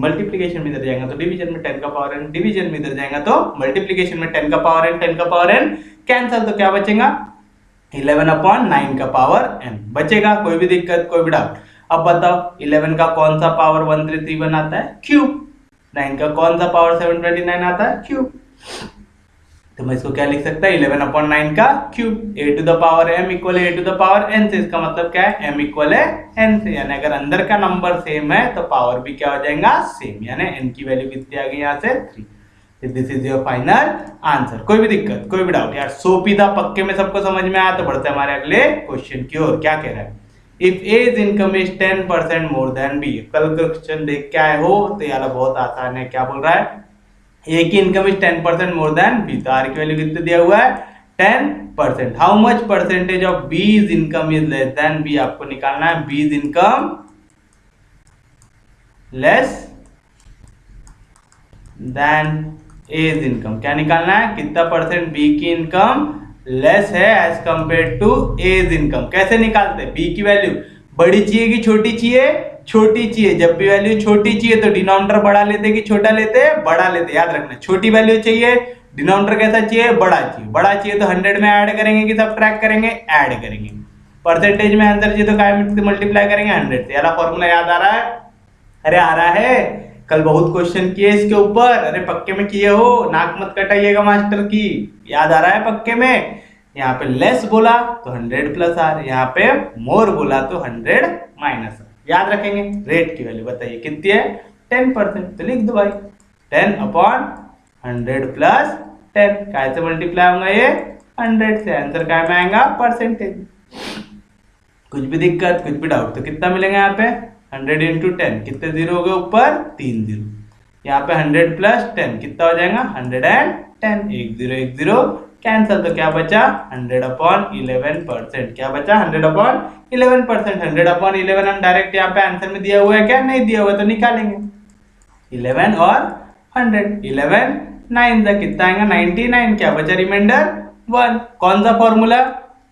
मल्टीप्लीकेशन में इधर जाएगा तो डिवीजन में, 10 का पावर n डिवीजन में इधर जाएगा तो मल्टीप्लीकेशन में, 10 का पावर n 10 का पावर n कैंसिल, तो क्या बचेगा 11/9 का पावर n बचेगा। कोई भी दिक्कत कोई भी डाउट। अब बताओ 11 का कौन सा पावर 1331 आता है क्यूब, 9 का कौन सा पावर 729 आता है क्यूब, तो मैं इसको क्या लिख सकता है 11/9 का cube. a to the power m equal a to the power n से, इसका मतलब क्या है m इक्वल है n से, यानी अगर अंदर का नंबर सेम है तो पावर भी क्या हो जाएगा सेम, यानी n की वैल्यू कितनी आ गई यहाँ से 3। This is your final answer. कोई भी दिक्कत कोई भी डाउट, यार सोपीदा पक्के में सबको समझ में आया तो बढ़ते हमारे अगले क्वेश्चन की ओर। क्या कह रहा है, if A's income is 10% more than B. कल क्वेश्चन देख के आए हो तो यार बहुत आसान है। क्या बोल रहा है, ए की income is 10% more than B, तो आर की वैल्यू कितने दिया हुआ है 10%। How much percentage of B's income is less than B, आपको निकालना है B's income less than A's income. क्या निकालना है, कितना परसेंट बी की इनकम लेस है as compare to A's income. कैसे निकालते हैं, बी की वैल्यू बड़ी चाहिए कि छोटी चाहिए, छोटी चाहिए। जब भी वैल्यू छोटी चाहिए तो डिनोमिनेटर बड़ा लेते कि छोटा लेते, बड़ा लेते। याद रखना, छोटी वैल्यू चाहिए, डिनोमिनेटर कैसा चाहिए, बड़ा चाहिए। बड़ा चाहिए तो 100 में ऐड करेंगे कि सब्ट्रैक्ट करेंगे, ऐड करेंगे। परसेंटेज में आंसर चाहिए तो काय में मल्टीप्लाई करेंगे, 100 से। याला फॉर्मूला याद आ रहा है, अरे आ रहा है, कल बहुत क्वेश्चन किए इसके ऊपर। अरे पक्के में किए हो, नाक मत कटाइएगा मास्टर की। याद आ रहा है पक्के में। यहाँ पे लेस बोला तो 100 प्लस आर, यहाँ पे मोर बोला तो 100 माइनस आर। याद रखेंगे। रेट की वैल्यू बताइए कितनी है, 10%। तो लिख दो भाई 10 अपॉन 100 प्लस 10। काय से मल्टीप्लाई होगा ये, 100 से। आंसर काय में आएगा, परसेंटेज। कुछ भी दिक्कत, कुछ भी डाउट तो कितना मिलेगा यहाँ पे, 100 इंटू 10, कितने जीरो हो गए ऊपर, 3 जीरो। यहाँ पे 100 प्लस 10 कितना हो जाएगा, 110। 1 0 1 0 कैंसल, तो क्या बचा, 100 अपॉन 11%। क्या बचा, 100 अपॉन 11%। 100 अपॉन 11 हम डायरेक्ट यहाँ पे आंसर में दिया हुआ है, क्या नहीं दिया हुआ तो निकालेंगे। 11 और 100, 11 9 का कितना आएगा, 99। क्या बचा, रिमाइंडर 1। कौन सा formula,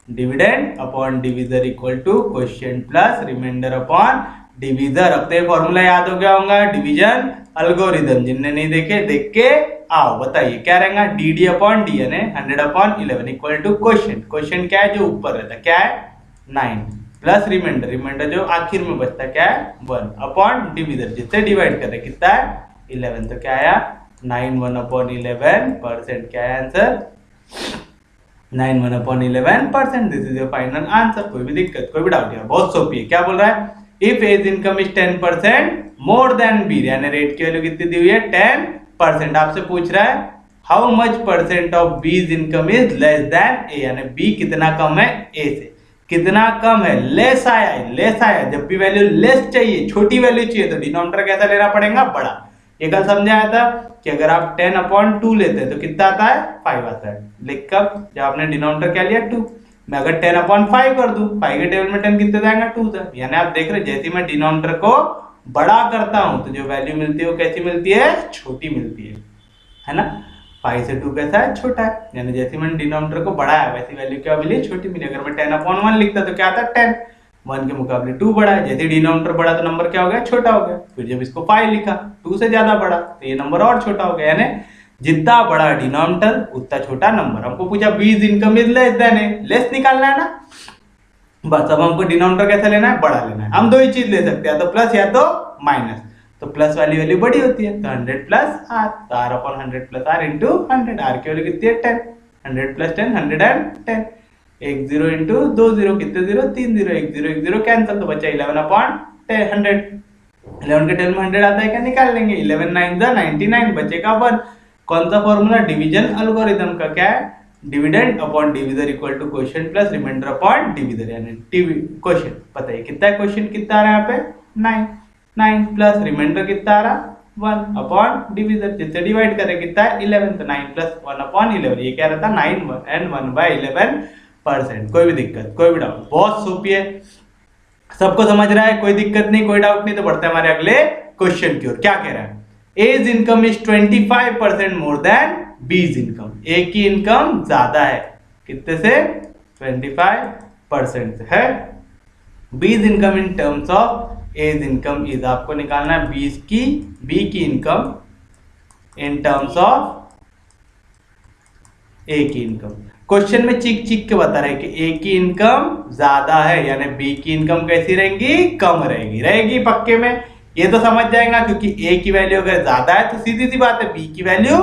dividend upon divisor equal to quotient plus remainder upon divisor. अब तो ये फॉर्मूला याद हो गया होगा, डिवीजन एल्गोरिथम। जिनने नहीं देखे देख के आओ। बताइए क्या रहेगा, डी डी अपॉन डी, यानी 100 upon 11 equal to quotient. Quotient क्या है, जो ऊपर रहता है, क्या है 9, प्लस रिमाइंडर, रिमाइंडर जो आखिर में बचता है, क्या है 1, अपॉन डिविजर, जिससे डिवाइड कर रहे कितना है 11। तो क्या आया 9 1 अपॉन 11%। क्या है answer, 9 1 upon 11%। This is your final answer. कोई भी दिक्कत, कोई भी डाउट, यार बहुत सोपी है। क्या बोल रहा है, if A's income is 10% more than B, यानी रेट की वैल्यू कितनी दी हुई है, 10%। आपसे पूछ रहा है how much percent of B's income is less than A, यानी बी कितना कम है ए से, कितना कम है, लेस आया है, लेस आया। जब भी वैल्यू लेस चाहिए, छोटी वैल्यू चाहिए तो डिनोमिनेटर कैसा लेना पड़ेगा, बड़ा। ये कल समझाया था कि अगर आप 10 अपॉन 2 लेते हैं तो कितना आता है, 5 आता है। लिख कब, जब आपने डिनोमिनेटर क्या लिया 2, मैं अगर 10 अपॉन 5 कर दूं, 5 के टेबल में 10 कितने जाएगा, 2 था। यानी आप देख रहे, जैसे मैं डिनोमिनेटर को बड़ा करता हूं तो जो वैल्यू मिलती है वो कैसी मिलती है, छोटी मिलती है ना। 5 से 2 कैसा है, छोटा है। यानी जैसे मैंने डिनोमिनेटर को बढ़ाया वैसी वैल्यू क्या मिली, छोटी मिली। अगर मैं 10 अपॉन 1 लिखता तो क्या आता, 10, 1 के मुकाबले 2 बड़ा है। जैसे डिनोमिनेटर बड़ा तो नंबर क्या हो गया, छोटा हो गया। फिर जब इसको 5 लिखा, 2 से ज्यादा बड़ा, तो ये नंबर और छोटा हो गया। यानी जितना बड़ा डिनोमिनेटर उतना छोटा नंबर। हमको पूछा बीज income is less than A, less निकालना है ना, बस। अब हमको डिनोमिनेटर कैसा लेना है, बड़ा लेना है। हम दो ही चीज ले सकते हैं, या तो प्लस या तो माइनस। तो प्लस वाली वैल्यू बड़ी होती है, तो 100 प्लस आर, तो r upon 100 plus r into 100। R की वैल्यू कितनी है, 10, 100 प्लस 10 110। 1 0 इंटू 2 0 कितने जीरो, 3 0, 1 0 1 0 कैंसिल, तो बचा 11 अपॉन 100। 11 के टेबल में 100 आता है, क्या निकाल लेंगे, 11 9 99, बचेगा 1। कौन सा फॉर्मूला, डिवीजन एल्गोरिथम का। क्या है, dividend upon divisor equal to quotient plus remainder upon divisor, यानी क्वोशिएंट। बताइए कितना है, क्वोशिएंट कितना आ रहा है यहाँ पे, 9 प्लस रिमाइंडर कितना आ रहा, 1 अपॉन डिविजर, जिससे डिवाइड करें कितना है 11, तो 9 प्लस 1 अपॉन 11। ये क्या रहता, 9 and 1/11%। कोई भी दिक्कत, कोई भी डाउट, बहुत सोपी है, सबको समझ रहा है, कोई दिक्कत नहीं, कोई डाउट नहीं। तो बढ़ते हैं हमारे अगले क्वेश्चन की ओर। क्या कह रहा है, A's income is 25% more than B's income. A की इनकम ज्यादा है, कितने से, 25% से है। B's income in terms of A's income is, आपको निकालना है बी की income in terms of A की इनकम। क्वेश्चन में चिक चिक के बता रहे हैं कि ए की इनकम ज्यादा है, यानी बी की इनकम कैसी रहेगी, कम रहेगी पक्के में। ये तो समझ जाएगा, क्योंकि ए की वैल्यू अगर ज्यादा है तो सीधी सी बात है बी की वैल्यू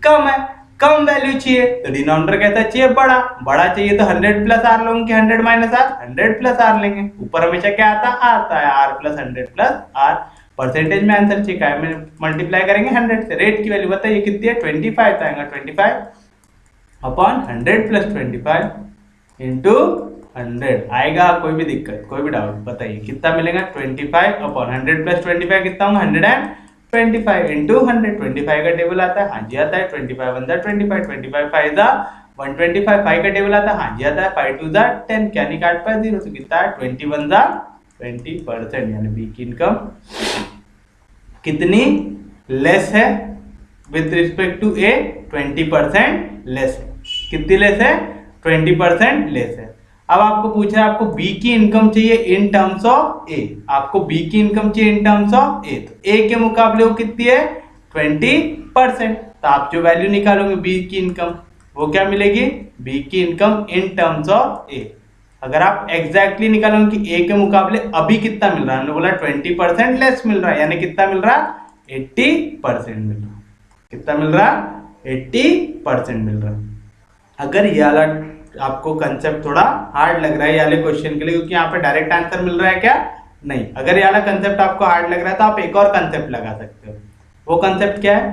कम है। कम वैल्यू चाहिए तो डिनोमिनेटर कैसा चाहिए, बड़ा चाहिए तो 100 प्लस आर लोगे कि 100 माइनस आर, 100 प्लस आर लेंगे। ऊपर हमेशा क्या आता है r plus 100 plus r. Percentage में आंसर चाहिए, क्या में मल्टीप्लाई करेंगे 100 से। रेट की वैल्यू बताइए कितनी है, 25 आएगा, 25 अपॉन 100 प्लस 25 इंटू 100 आएगा। कोई भी दिक्कत, कोई भी डाउट, बताइए कितना मिलेगा, 25 अपॉन 100 प्लस 25 कितना होगा, 125 इंटू 100। 25 का टेबल आता है, हाँ जी आता है, 25 1 25 25 5 125 5 का टेबल आता है, हाँ जी आता है, 5 2 जा 10, क्या नहीं काट पाए 0, तो कितना है 21 जा 20%, यानी बी की इनकम कितनी लेस है with respect to A, 20% less है। कितनी लेस है? 20% लेस है। अब आपको पूछा है आपको बी की इनकम चाहिए इन टर्म्स ऑफ ए, आपको बी की इनकम चाहिए इन टर्म्स ऑफ ए, तो ए के मुकाबले वो कितनी है 20%, तो आप जो वैल्यू निकालोगे बी की इनकम वो क्या मिलेगी, बी की इनकम इन टर्म्स ऑफ ए। अगर आप एग्जैक्टली निकालोगे कि ए के मुकाबले अभी कितना मिल रहा है, हमने बोला 20% लेस मिल रहा है, यानी कितना मिल रहा है 80% मिल रहा है। कितना मिल रहा है 80% मिल रहा है। अगर ये वाला आपको कंसेप्ट थोड़ा हार्ड लग रहा है ये वाले क्वेश्चन के लिए, क्योंकि यहाँ पे डायरेक्ट आंसर मिल रहा है क्या, नहीं, अगर ये वाला कंसेप्ट आपको हार्ड लग रहा है तो आप एक और कंसेप्ट लगा सकते हो। वो कंसेप्ट क्या है,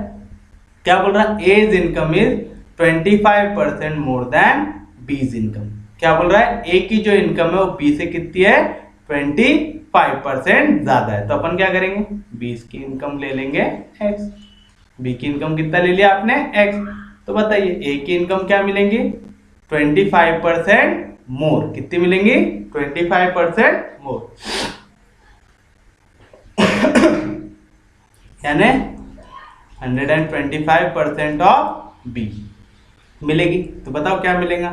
क्या बोल रहा है, A's income is 25% more than B's income. क्या बोल रहा है, ए की जो इनकम है वो बी से कितनी है 25% ज्यादा है, तो अपन क्या करेंगे, बीस की इनकम ले लेंगे एक्स। बी की इनकम कितना ले लिया आपने एक्स, तो बताइए ए की इनकम क्या मिलेंगी 25% मोर, कितनी मिलेंगी 25% मोर, यानी 125% ऑफ बी मिलेगी। तो बताओ क्या मिलेगा,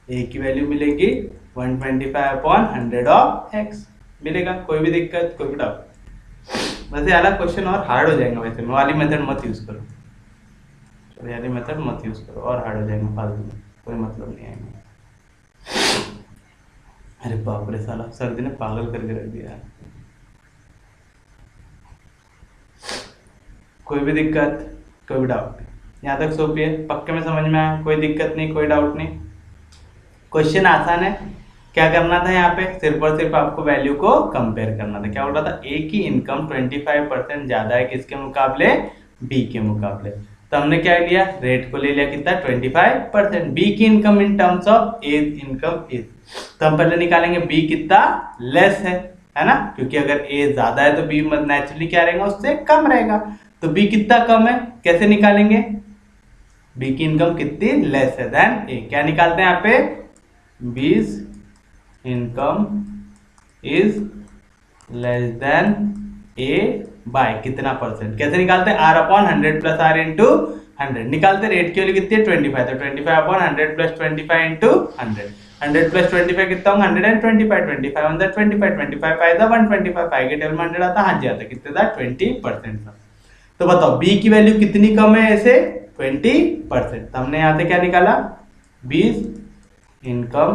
ए की वैल्यू मिलेगी 125/100 ऑफ एक्स मिलेगा। कोई भी दिक्कत, कोई भी डाउट? वैसे अलग क्वेश्चन और हार्ड हो जाएगा, वैसे वाली मेथड मत यूज करो, वाली मेथड मत यूज करो और हार्ड हो जाएगा फालतू में, कोई मतलब नहीं आएगा। अरे बाप रे साला सर्दी ने पागल करके रख दिया। कोई भी दिक्कत, कोई भी डाउट? यहाँ तक सोपी है, पक्के में समझ में आया, कोई दिक्कत नहीं, कोई डाउट नहीं। क्वेश्चन आसान है। क्या करना था यहाँ पे, सिर्फ और सिर्फ आपको वैल्यू को कंपेयर करना था। क्या बोल रहा था, ए की इनकम 25% ज्यादा है किसके मुकाबले, बी के मुकाबले, तो हमने क्या लिया, रेट को ले लिया कितना 25%। बी की income in terms of A income is, तो हम पहले निकालेंगे बी कितना लेस है ना, क्योंकि अगर ए ज्यादा है तो बी नेचुरली क्या रहेगा उससे कम रहेगा, तो बी कितना कम है, कैसे निकालेंगे, बी की इनकम कितनी लेस है देन ए। क्या निकालते हैं यहाँ पे, B's income is less than A by कितना परसेंट, कैसे निकालते हैं, R/100 प्लस R इंटू 100 निकालते, रेट की वैल्यू कितनी है 25, तो 25/100 प्लस 25 इंटू 100, 100 प्लस 25 कितना होगा 125, 25 ऑन द 25, 25 5 द 125, 5 के टेबल में 100 आता, हाँ जी आता, कितने था 20% था। तो बताओ बी की वैल्यू कितनी कम है ऐसे 20%, तो हमने यहाँ से क्या निकाला, B's income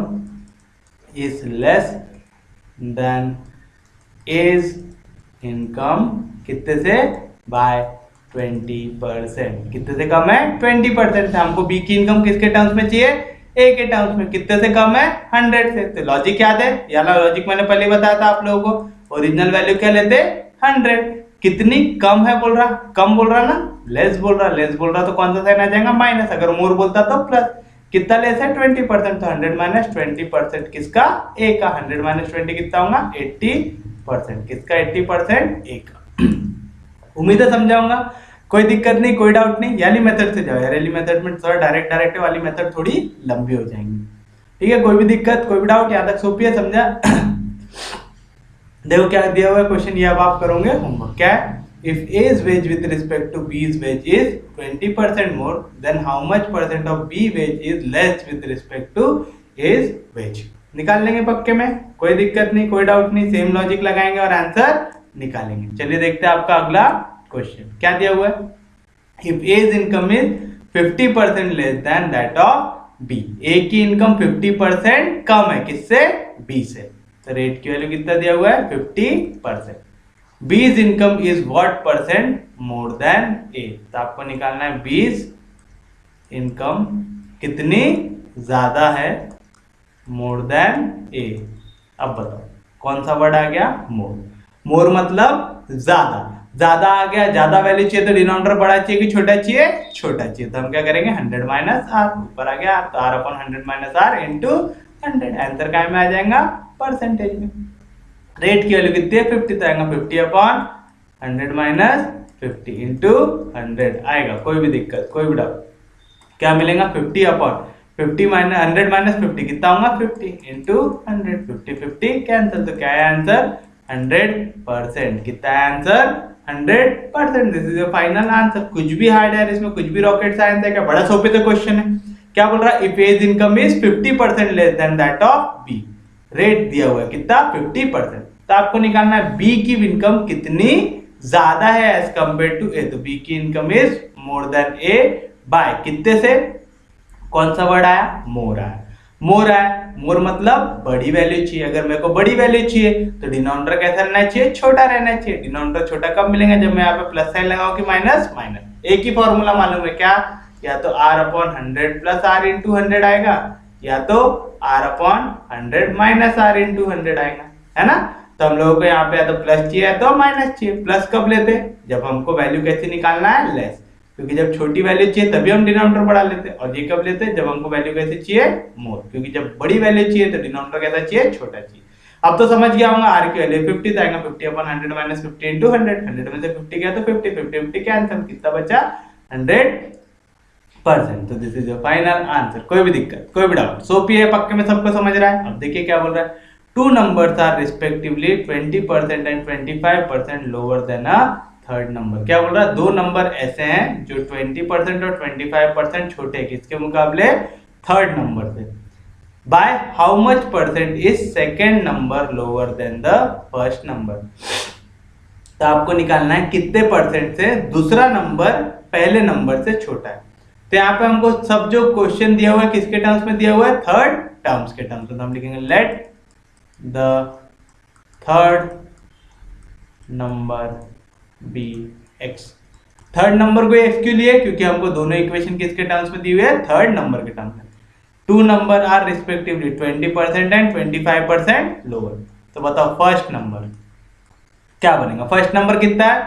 is less than A's income कितने से, बाय 20%, कितने से कम है 20% से। हमको बी की इनकम किसके टर्म्स में चाहिए, ए के टर्म्स में, कितने से कम है 100 से। तो लॉजिक याद है, याला लॉजिक मैंने पहले बताया था आप लोगों को, ओरिजिनल वैल्यू क्या लेते 100, कितनी कम है बोल रहा, कम बोल रहा ना, लेस बोल रहा, लेस बोल रहा तो कौन सा साइन आ जाएगा माइनस, अगर मोर बोलता तो प्लस, कितना लेस है 20%, तो 100 माइनस 20% किसका, ए का, 100 माइनस 20 कितना होगा 80%, किसका 80% ए का। उम्मीद है समझाऊंगा, कोई दिक्कत नहीं, कोई डाउट नहीं। याली मेथड से जाओ यार, याली मेथड में थोड़ा डायरेक्ट वाली मेथड थोड़ी लंबी हो जाएंगी, ठीक है। कोई भी दिक्कत, कोई भी डाउट, यहाँ तक सोपी है, समझा? देखो क्या दिया हुआ है क्वेश्चन, ये अब आप करोगे होमवर्क। क्या है, if A's wage with respect to B's wage is 20% more, then how much percent of B wage is less with respect to A's wage? निकाल लेंगे पक्के में, कोई दिक्कत नहीं, कोई डाउट नहीं, सेम लॉजिक लगाएंगे और आंसर निकालेंगे। चलिए देखते हैं आपका अगला क्वेश्चन क्या दिया हुआ है। If A's income is 50% less than that of B, A की इनकम 50% कम है किससे, B से, तो रेट की वैल्यू कितना दिया हुआ है 50%। B's income is what percent more than A, तो आपको निकालना है B's इनकम कितनी ज्यादा है मोर देन A। अब बताओ कौन सा वर्ड आ गया, मोर। मोर मतलब ज्यादा, ज्यादा आ गया, ज्यादा वैल्यू चाहिए तो डिनोमिनेटर बड़ा चाहिए कि छोटा चाहिए, छोटा चाहिए, तो हम क्या करेंगे 100 माइनस आर, ऊपर आ गया तो R/100 minus are into 100, answer क्या में आ जाएगा परसेंटेज में। रेट की वैल्यू कितनी है 50, तो आएगा 50/100 माइनस 50 इंटू 100 आएगा, कोई भी दिक्कत, कोई भी डाउट, क्या मिलेगा 50 50 माइनस 100 माइनस 50 कितना होगा 50 इंटू 100 50 कैंसिल तो क्या है आंसर 100%। कितना है answer 100%। This is your final answer. कुछ भी हार्ड है इसमें, कुछ भी रॉकेट साइंस है क्या, बड़ा सोपे से क्वेश्चन है। क्या बोल रहा है if A's income is 50% less than that of B. Rate दिया हुआ है कितना 50%। तो आपको निकालना है बी की इनकम कितनी ज्यादा है एज कंपेयर टू ए। तो बी की income is more than A by कितने से, कौन सा वर्ड आया मोर आया। मोर आया, मोर मतलब बड़ी वैल्यू चाहिए। अगर मेरे को बड़ी वैल्यू चाहिए तो डिनोमिनेटर कैसा रहना चाहिए, छोटा रहना चाहिए। डिनोमिनेटर छोटा कब मिलेगा, जब मैं यहाँ पे प्लस साइन लगाऊं कि माइनस माइनस। एक ही फॉर्मूला मालूम है क्या, या तो r upon 100 plus r into 100 आएगा, या तो r upon 100 minus r into 100 आएगा, है ना। तो हम लोगों को यहाँ पे या तो प्लस चाहिए तो माइनस चाहिए। प्लस कब लेते हैं, जब हमको वैल्यू कैसे निकालना है लेस, क्योंकि जब छोटी वैल्यू चाहिए तभी हम डिनोमिनेटर बढ़ा लेते हैं। और ये कब लेते हैं, जब हमको वैल्यू कैसे चाहिए मोर, क्योंकि जब बड़ी वैल्यू चाहिए तो डिनोमिनेटर कैसा चाहिए छोटा चाहिए। अब तो समझ गया होगा r की वैल्यू 50 तो आएगा 50 अपॉन 100 माइनस 50 इंटू 100। 100 में से 50 गया तो 50 50 50 कैंसिल, कितना बचा 100%। तो this is your final answer. कोई भी दिक्कत, कोई भी डाउट, सोपी है, पक्के में सबको समझ रहा है। अब देखिए क्या बोल रहा है, two numbers are respectively 20% and 25% lower than a third number. क्या बोल रहा है, दो नंबर ऐसे हैं जो 20% और 25% छोटे हैं किसके मुकाबले, थर्ड नंबर से। Bye how much percent is second number lower than the first number. तो आपको निकालना है कितने परसेंट से दूसरा नंबर पहले नंबर से छोटा है। तो यहाँ पे हमको सब जो क्वेश्चन दिया हुआ है किसके टर्म्स में दिया हुआ है, थर्ड टर्म्स के टर्म्स में। तो हम लिखेंगे let the third number be x. Third number को एक्स क्यों लिए, क्योंकि हमको दोनों इक्वेशन किसके टर्म्स में दी हुई है, थर्ड नंबर के टर्म्स में। Two number are respectively 20% and 25% lower. तो बताओ फर्स्ट नंबर क्या बनेगा, फर्स्ट नंबर कितना है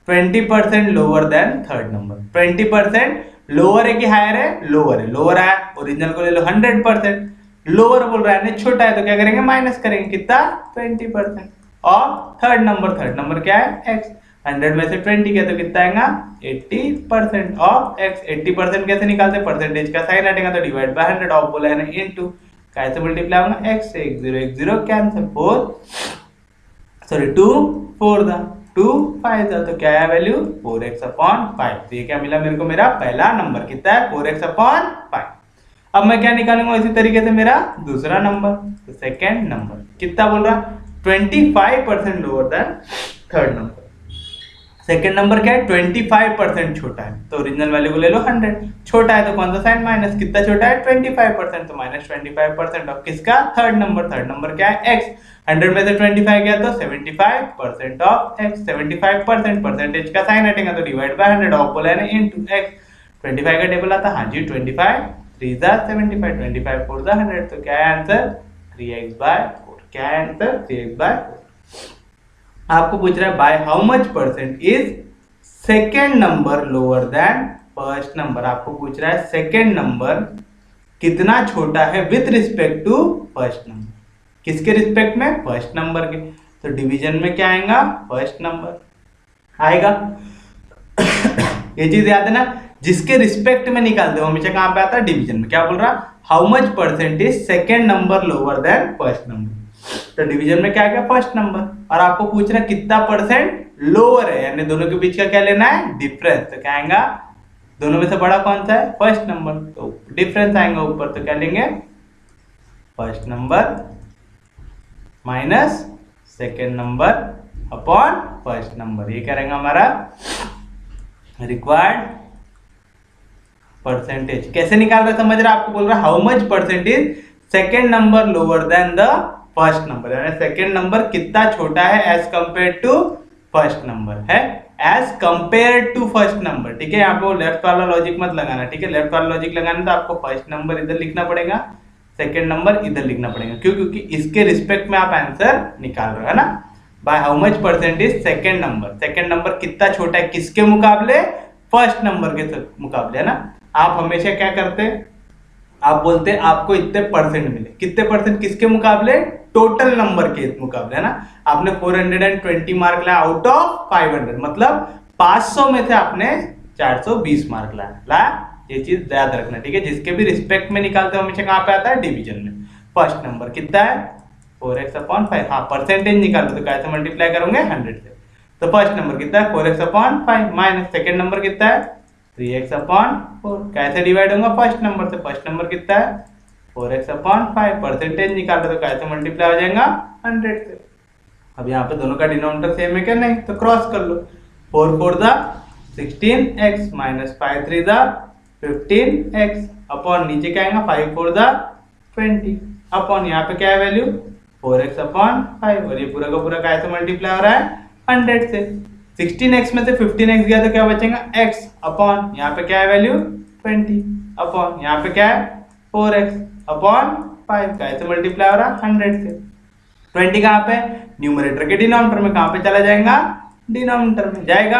20% lower than third number. 20% lower है कि हायर है, लोअर है। लोअर है, ओरिजिनल को ले लो 100%, लोअर बोल रहा है छोटा है, तो क्या करेंगे माइनस करेंगे, कितना 20%। और थर्ड नंबर क्या है x। 100 में से 20 गया तो कितना आएगा 80% ऑफ x। 80% कैसे निकालते हैं, परसेंटेज का साइन हटेगा तो डिवाइड बाय 100 ऑफ बोला है ना इनटू, कैसे मल्टीप्लाई होगा x से 1 0 कैंसिल 2 4 दा 2 5 दा, तो क्या है वैल्यू 4x अपॉन 5। तो ये क्या मिला मेरे को, मेरा पहला नंबर कितना है 4x अपॉन 5। अब मैं क्या निकालूंगा इसी तरीके से मेरा दूसरा नंबर, तो सेकेंड नंबर कितना बोल रहा 25% lower then third number. Second number क्या है 25% छोटा है, तो ओरिजिनल वैल्यू को ले लो 100। छोटा है तो कौन सा साइन माइनस, कितना छोटा है 25%, तो माइनस 25% ऑफ किसका, थर्ड नंबर। थर्ड नंबर क्या है x। 100 में से 25 गया तो 75% ऑफ x। 75% परसेंटेज का साइन हटेगा तो डिवाइड बाय 100 ऑफ बोला है ना इनटू x। 25 का टेबल आता, हाँ जी 25 3 दा 75, 25 4 दा 100, तो क्या है आंसर 3x/4। क्या है आंसर 3x/4। आपको पूछ रहा है by how much percent is second number lower than first number. आपको पूछ रहा है सेकेंड नंबर कितना छोटा है with respect to first number. किसके रिस्पेक्ट में, फर्स्ट नंबर के। तो डिवीजन में क्या आएगा, फर्स्ट नंबर आएगा। ये चीज याद है ना, जिसके रिस्पेक्ट में निकालते हो हमेशा कहां पे आता है, डिवीजन में। क्या बोल रहा, how much percent is second number lower than first number. तो डिवीजन में क्या आ गया, फर्स्ट नंबर। और आपको पूछ रहा है कितना परसेंट लोअर है, यानी दोनों के बीच का क्या लेना है, डिफरेंस। तो क्या आएगा, दोनों में से बड़ा कौन सा है, फर्स्ट नंबर, तो डिफरेंस आएगा ऊपर। तो क्या लेंगे, first number minus second number upon first number. ये क्या रहेगा हमारा रिक्वायर्ड परसेंटेज। कैसे निकाल रहा है समझ रहा, आपको बोल रहा है how much percentage second number lower than the first number, यानी सेकेंड नंबर कितना छोटा है as compare to first number है, as compare to first number. ठीक है, यहाँ पे लेफ्ट वाला लॉजिक मत लगाना, ठीक है। लेफ्ट वाला लॉजिक लगाना तो आपको फर्स्ट नंबर इधर लिखना पड़ेगा, सेकेंड नंबर इधर लिखना पड़ेगा। क्यों, क्योंकि इसके रिस्पेक्ट में आप आंसर निकाल रहे हो, है ना। Bye how much percentage second number, second number कितना छोटा है किसके मुकाबले, फर्स्ट नंबर के मुकाबले, है ना। आप हमेशा क्या करते हैं, आप बोलते हैं आपको इतने परसेंट मिले, कितने परसेंट किसके मुकाबले, टोटल नंबर के मुकाबले, है ना। आपने 420 मार्क लाया आउट ऑफ 500, मतलब 500 में से आपने 420 मार्क लाया ये चीज याद रखना, ठीक है। जिसके भी रिस्पेक्ट में निकालते हो हमेशा कहाँ पे आता है, डिवीजन में। फर्स्ट नंबर कितना है 4x/5, हाँ परसेंटेज निकालो तो कैसे मल्टीप्लाई करोगे 100 से। तो फर्स्ट नंबर कितना है 4x/5 माइनस सेकंड नंबर कितना है 3x/4, कैसे डिवाइड होगा फर्स्ट नंबर से। फर्स्ट नंबर कितना है 4x/5, परसेंटेज निकालो तो कैसे मल्टीप्लाई हो जाएगा 100 से। अब यहाँ पे दोनों का डिनोमिनेटर सेम है क्या, नहीं, तो क्रॉस कर लो। 4 4 16x माइनस 5 3 15x अपॉन नीचे क्या आएगा 5 4 20 अपॉन यहाँ पे क्या है वैल्यू 4x/5 और ये पूरा का पूरा कैसे मल्टीप्लाई हो रहा है 100 से। 16x में से 15x गया तो क्या बचेगा x अपॉन यहाँ पे क्या है वैल्यू 20 अपॉन यहाँ पे क्या है 4x/5 कैसे मल्टीप्लाई हो रहा है 100 से। 20 कहाँ पे न्यूमरेटर के डिनोमिनेटर में, कहाँ पे चला जाएगा डिनोमिनेटर में जाएगा।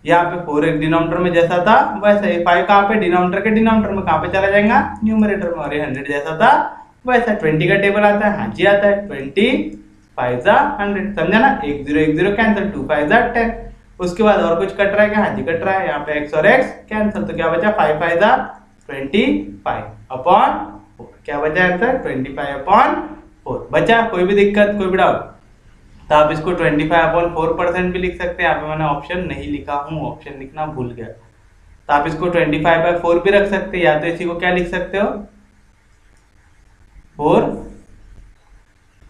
यहाँ पे 4x डिनोमिनेटर में जैसा था वैसा ही 5 कहाँ पे डिनोमिनेटर के डिनोमिनेटर में कहाँ पे चला जाएगा न्यूमरेटर में, और ये 100 जैसा था वैसा। 20 का टेबल आता है, हाँ जी आता है, 20 5 100, समझा ना। 1 0 1 0 कैंसिल, 2 5 10। उसके बाद और कुछ कट रहा है क्या, हाँ जी कट रहा है। यहाँ पे x और x कैंसिल, तो क्या बचा 5 5 25 अपॉन 4, क्या बचा आंसर 25/4 बचा। कोई भी दिक्कत, कोई भी डाउट, तो आप इसको 25/4% भी लिख सकते हैं। यहाँ पे मैंने ऑप्शन नहीं लिखा हूँ, ऑप्शन लिखना भूल गया, तो आप इसको 25/4 भी रख सकते हैं, या तो इसी को क्या लिख सकते हो 4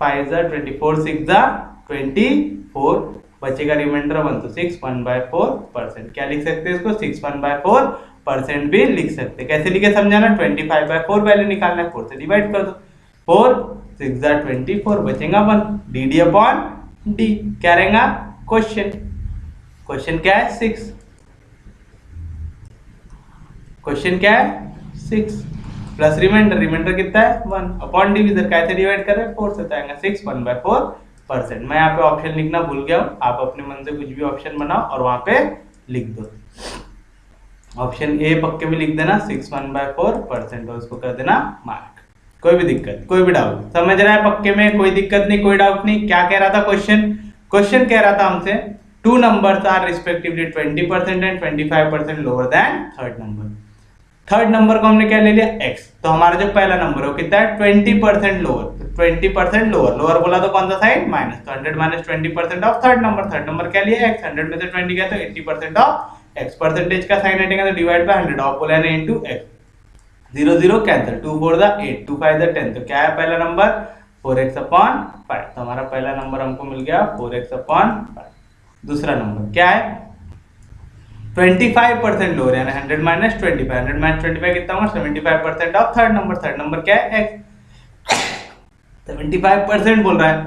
5 24 6 24 बचेगा रिमाइंडर 1 तो 6 1/4%। क्या लिख सकते हैं इसको 6 1/4% भी लिख सकते हैं। कैसे लिखे समझाना, 25/4 वैल्यू निकालना है, 4 से डिवाइड कर दो, 4 6 24 बचेगा 1 dd अपॉन डी। क्या रहेगा क्वेश्चन, क्वेश्चन क्या है 6, क्वेश्चन क्या है 6 प्लस रिमाइंडर, रिमाइंडर कितना है 1 अपॉन डिवीजन, कैसे डिवाइड कर रहे हैं 4 से, आएगा 6 1/4%। मैं यहाँ पे ऑप्शन लिखना भूल गया हूँ, आप अपने मन से कुछ भी ऑप्शन बनाओ और वहां पे लिख दो। ऑप्शन ए पक्के में लिख देना 6 1/4% और उसको कर देना मार्क। कोई भी दिक्कत, कोई भी डाउट, समझ रहा है पक्के में, कोई दिक्कत नहीं, कोई डाउट नहीं। क्या कह रहा था क्वेश्चन, क्वेश्चन कह रहा था हमसे 2 numbers are respectively 20% and 25% lower then third number. Third number को हमने क्या ले लिया x, तो हमारा जो पहला नंबर है वो कितना है 20% लोअर, तो 20% लोअर, लोअर बोला तो कौन सा साइड माइनस, तो 100 minus 20% of third number. Third number क्या लिया x, 100 में से 20 गया तो 80% ऑफ x, परसेंटेज का साइन हटेगा तो डिवाइड बाय 100 ऑफ बोला है इनटू x। 0 0 कैंसिल, 2 4 8 2 5 10, तो क्या है पहला नंबर 4x/5, तो हमारा पहला नंबर हमको मिल गया 4x/5। दूसरा नंबर क्या है 25% लोअर, यानी 100 माइनस 25, 100 माइनस 25 कितना होगा 75% of third number. Third number क्या है x, 75% बोल रहा है,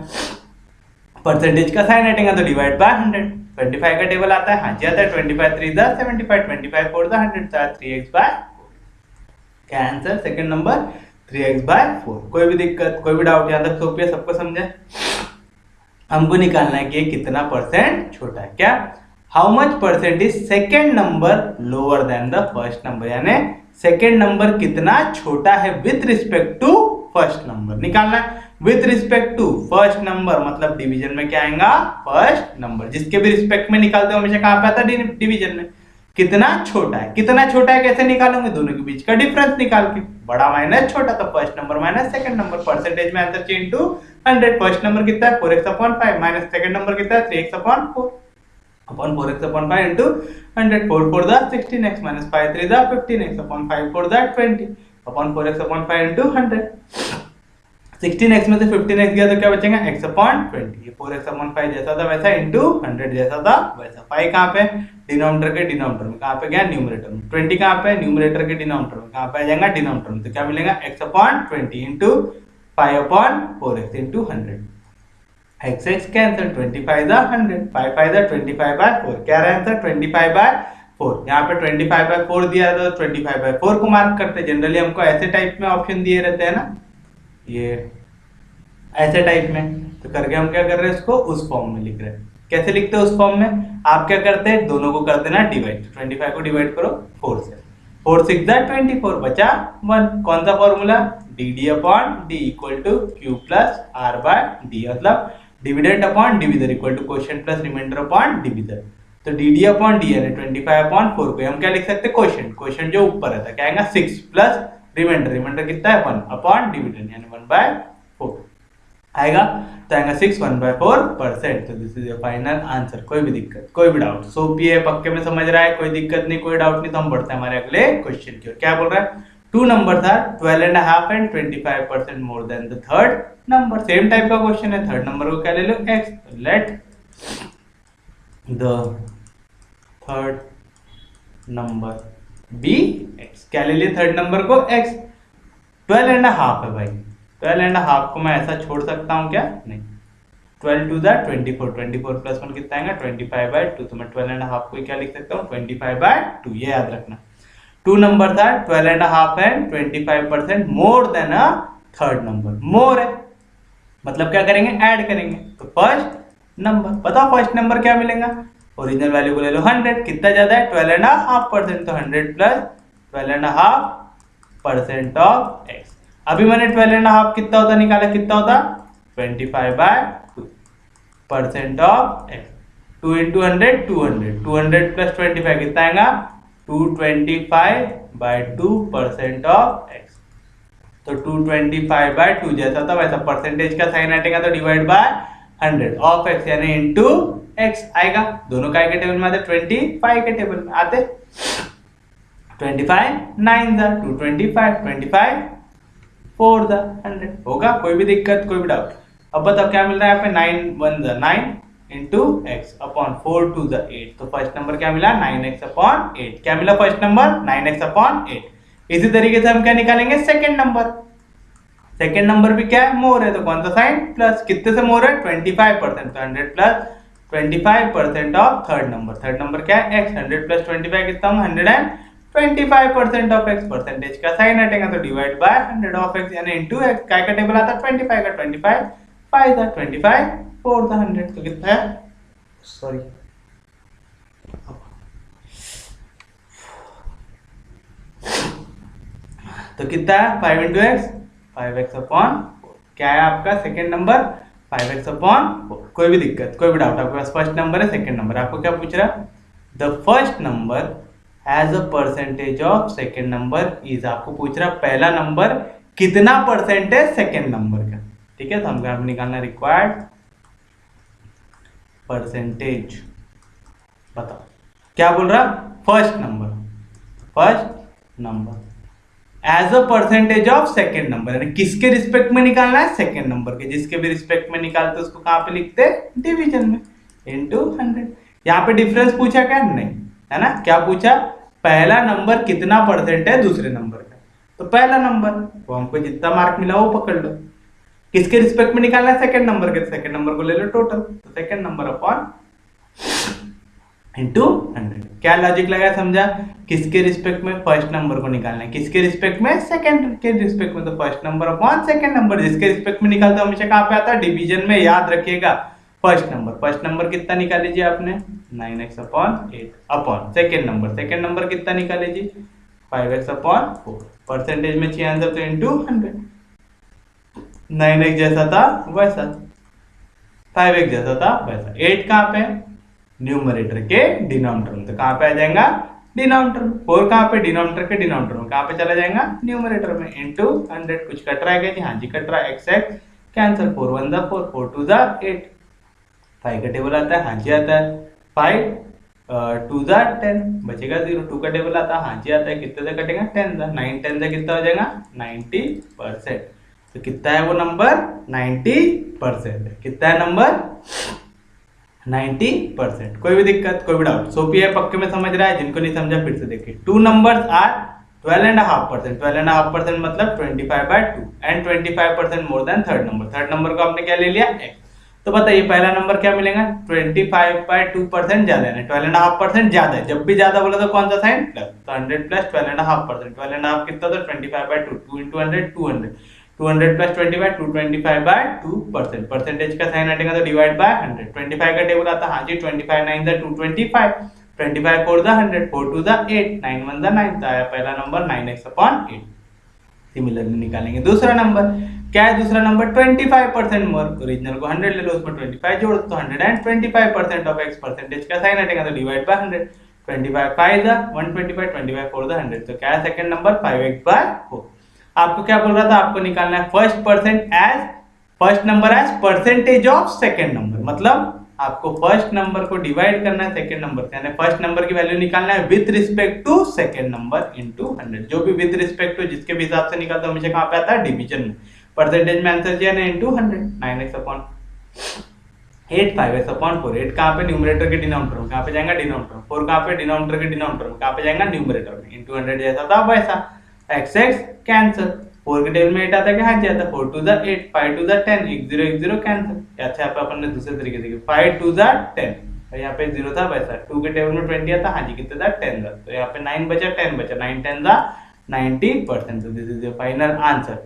परसेंटेज का साइन हटेगा तो डिवाइड बाय 100। 25 का टेबल आता है, हाँ जी आता है, 25 3 75, 25 4 100, 3x/4। क्या आंसर सेकंड नंबर 3x/4। कोई भी दिक्कत, कोई भी डाउट, यहाँ तक सोपिया सबको समझे। हमको निकालना है कि ये कितना परसेंट छोटा है। क्या, how much percent is second number lower than the first number, यानी सेकेंड नंबर कितना छोटा है with respect to first number निकालना है। With respect to first number मतलब डिवीजन में क्या आएगा फर्स्ट नंबर, जिसके भी रिस्पेक्ट में निकालते हो हमेशा कहां पे आता है डिवीजन में। कितना छोटा है, कितना छोटा है कैसे निकालोगे, दोनों के बीच का डिफरेंस निकाल के, बड़ा माइनस छोटा, तो first number minus second number, percentage में answer change to 100। First number कितना है 4x/5 माइनस सेकंड नंबर कितना है 3x/4 upon 4x/5 into 100। 4 4 16x minus 5 3 15x upon 5 4 20 upon 4x/5 into 100। 16x में से 15x गया तो क्या बचेगा x/20। ये 4x/5 जैसा था वैसा इनटू 100 जैसा था वैसा। 5 कहां पे डिनोमिनेटर के डिनोमिनेटर में, कहां पे गया न्यूमरेटर में। 20 कहां पे न्यूमरेटर के डिनोमिनेटर में, कहां पे आ जाएगा डिनोमिनेटर में, तो क्या मिलेगा x/20 into 5/4x into 100। x cancel, 25 100, 5 5 25/4, क्या रहा आंसर 25/4। यहाँ पे 25/4 दिया तो 25/4 को मार्क करते। जनरली हमको ऐसे टाइप में ऑप्शन दिए रहते हैं ना, ये ऐसे टाइप में, तो करके हम क्या कर रहे हैं इसको उस फॉर्म में लिख रहे हैं। कैसे लिखते हैं उस फॉर्म में, आप क्या करते हैं दोनों को कर देना डिवाइड, 25 को डिवाइड करो 4 से, 4 6 24 बचा 1। कौन सा formula dd upon d equal to q plus r by d, मतलब dividend upon division equal to quotient plus remainder upon division. तो डी डी अपॉन डी यानी 25/4 को हम क्या लिख सकते हैं, क्वोशिएंट जो ऊपर रहता है क्या आएगा 6 प्लस रिमाइंडर कितना है 1 अपॉन डिविडेंड यानी 1/4 आएगा। तो आएगा 6 1/4%। तो this is your final answer. कोई भी दिक्कत, कोई भी डाउट, सोपी है, पक्के में समझ रहा है, कोई दिक्कत नहीं, कोई डाउट नहीं, तो हम बढ़ते हैं हमारे अगले क्वेश्चन की ओर। क्या बोल रहा है, two numbers are 12.5 and 25% more than the third number. Same type का क्वेश्चन है, थर्ड नंबर को क्या ले लो x, let the third number be x। क्या ले लिया थर्ड नंबर को x, 12.5 है भाई, 12.5 को मैं ऐसा छोड़ सकता हूं क्या, नहीं, 12 टू द 24, 24 प्लस 1 कितना आएगा 25/2। तो मैं 12.5 को क्या लिख सकता हूँ 25/2, ये याद रखना। टू नंबर था 12.5 and 25% more than a third number, more है मतलब क्या करेंगे, ऐड करेंगे। तो फर्स्ट नंबर, बताओ फर्स्ट नंबर क्या मिलेगा, ओरिजिनल वैल्यू को ले लो 100, कितना ज्यादा है 12.5%, तो 100 प्लस 12.5% ऑफ x। अभी मैंने 12.5 कितना होता निकाला, कितना होता 25/2% ऑफ x। 2 into 100 200, 200 प्लस 25 कितना आएगा 225/2% ऑफ x। तो 225/2 जैसा था वैसा परसेंटेज का साइन हटेगा तो डिवाइड बाय 100 ऑफ x यानी इनटू x आएगा। दोनों का टेबल में आते 25 के टेबल में आते 25 9 द 225, 25 4 द 100 होगा। कोई भी दिक्कत, कोई भी डाउट। अब बताओ क्या मिल रहा है यहाँ पे 9 1 the 9 into x upon 4 to the 8। तो फर्स्ट नंबर क्या मिला 9x अपॉन 8। क्या मिला फर्स्ट नंबर 9x अपॉन 8। इसी तरीके से हम क्या निकालेंगे सेकंड नंबर। सेकंड नंबर भी क्या है मोर है, तो कौन सा साइन प्लस, कितने से मोर है 25%, तो 100 plus 25% of third number. Third number क्या है x, 100 प्लस 25 कितना 125% ऑफ x। परसेंटेज का साइन हटेगा तो डिवाइड बाय 100 ऑफ x यानी इनटू x। काय का टेबल आता 25 का 25 5 था 25 4 था 100, तो कितना है सॉरी तो कितना है 5 इंटू एक्स 5x अपॉन 4। क्या है आपका सेकंड नंबर 5x अपॉन 4। कोई भी दिक्कत, कोई भी डाउट, आपके पास फर्स्ट नंबर है सेकंड नंबर। आपको क्या पूछ रहा है, the first number as a percentage of second number is. आपको पूछ रहा पहला नंबर कितना परसेंटेज सेकंड नंबर का, ठीक है। तो हमको यहाँ निकालना रिक्वायर्ड परसेंटेज। बताओ क्या बोल रहा first number as a percentage of second number, यानी किसके रिस्पेक्ट में निकालना है सेकेंड नंबर के। जिसके भी रिस्पेक्ट में निकालते उसको कहां पे लिखते डिवीजन में इनटू 100। यहाँ पे डिफरेंस पूछा क्या, नहीं है ना। क्या पूछा पहला नंबर कितना परसेंट है दूसरे नंबर का, तो पहला नंबर वो हमको जितना मार्क मिला वो पकड़ लो। किसके रिस्पेक्ट में निकालना है सेकंड नंबर के, सेकंड नंबर को ले लो टोटल, तो सेकंड नंबर अपॉन इंटू 100। क्या लॉजिक लगा समझा, किसके रिस्पेक्ट में फर्स्ट नंबर को निकालना है, किसके रिस्पेक्ट में सेकंड के रिस्पेक्ट में, तो first number upon second number. जिसके रिस्पेक्ट में निकालते हमेशा कहां पे आता है डिवीजन में, याद रखिएगा फर्स्ट नंबर कितना निकाल लीजिए आपने 9x upon 8 upon second number कितना निकाल लीजिए 5x अपॉन 4। परसेंटेज में चाहिए आंसर तो इंटू 100। 9x जैसा था वैसा, 5x जैसा था वैसा। 8 कहां पे न्यूमरेटर के डिनोमिनेटर में, तो कहां पे आ जाएगा डिनोमिनेटर में। 4 कहां पे डिनोमिनेटर के डिनोमिनेटर में, कहां पे चला जाएगा न्यूमरेटर में इनटू 100। कुछ कट रहा है क्या, हाँ जी कट रहा है, x कैंसिल, 4 1 द 4 4 2 द 8। 5 का टेबल आता है, हाँ जी आता है, 5 2 द 10 बचेगा 0। 2 का टेबल आता है, हाँ जी आता है, कितने से कटेगा 10 द 9 10 से कितना हो जाएगा 90%। तो कितना है वो नंबर 90% है। कितना है नंबर 90%। कोई भी दिक्कत, कोई भी डाउट, सोपी है, पक्के में समझ रहा है, जिनको नहीं समझा फिर से देखिए। टू नंबर्स आर 12.5%, 12.5% मतलब 25/2 and 25% more then third number. Third number को आपने क्या ले लिया x। तो बताइए पहला नंबर क्या मिलेगा 25/2% ज्यादा है, 12.5% ज्यादा है। जब भी ज्यादा बोला तो कौन सा साइन प्लस, तो 100 प्लस 12.5%। 12.5 कितना था 25/2, 2 into 100 200, 200 प्लस 25 225/2%। परसेंटेज का साइन हटेगा तो डिवाइड बाय 100। 25 का टेबल आता हाँ जी 25 9 द 225, 25 4 द 100, 4 2 द 8, 9 1 द 9। तो आया पहला नंबर 9x अपॉन 8। सिमिलरली निकालेंगे दूसरा नंबर, क्या है दूसरा नंबर 25% मोर, ओरिजिनल को 100 ले लो, उसमें 25 जोड़ तो 125% ऑफ x परसेंटेज का साइन हटेगा तो डिवाइड बाय 100, 25 5 जा 125, 25 4 जा 100, तो क्या है सेकंड नंबर 5x/4। आपको क्या बोल रहा था, आपको निकालना है first number as percentage of second number, मतलब आपको फर्स्ट नंबर को डिवाइड करना है सेकंड नंबर से, यानी फर्स्ट नंबर की वैल्यू निकालना है with respect to second number into 100। जो भी विद रिस्पेक्ट टू जिसके भी हिसाब से निकालता है हमेशा कहां पे आता है, डिवीजन में। परसेंटेज में आंसर दिया ना इनटू 100, 9x/8 5x/4। 8 कहां पे, न्यूमरेटर के डिनोमिनेटर में, कहां पे जाएगा डिनोमिनेटर में, 4 कहां पे, डिनोमिनेटर के डिनोमिनेटर में, कहां पे जाएगा न्यूमरेटर में, इनटू 100 जैसा था वैसा, x कैंसिल, 4 के टेबल में 8 आता है, कहां जाता है, 4 2 जा 8, 5 2 जा 10, 1 0 1 0 कैंसिल। अच्छा यहाँ पे अपन ने दूसरे तरीके से 5 2 जा 10, और यहाँ पे 0 था वैसा, 2 के टेबल में 20 आता, हाँ जी कितना था 10 था, तो यहाँ पे 9 बचा 10 बचा, 9 10 जा 90%, तो this is the final answer.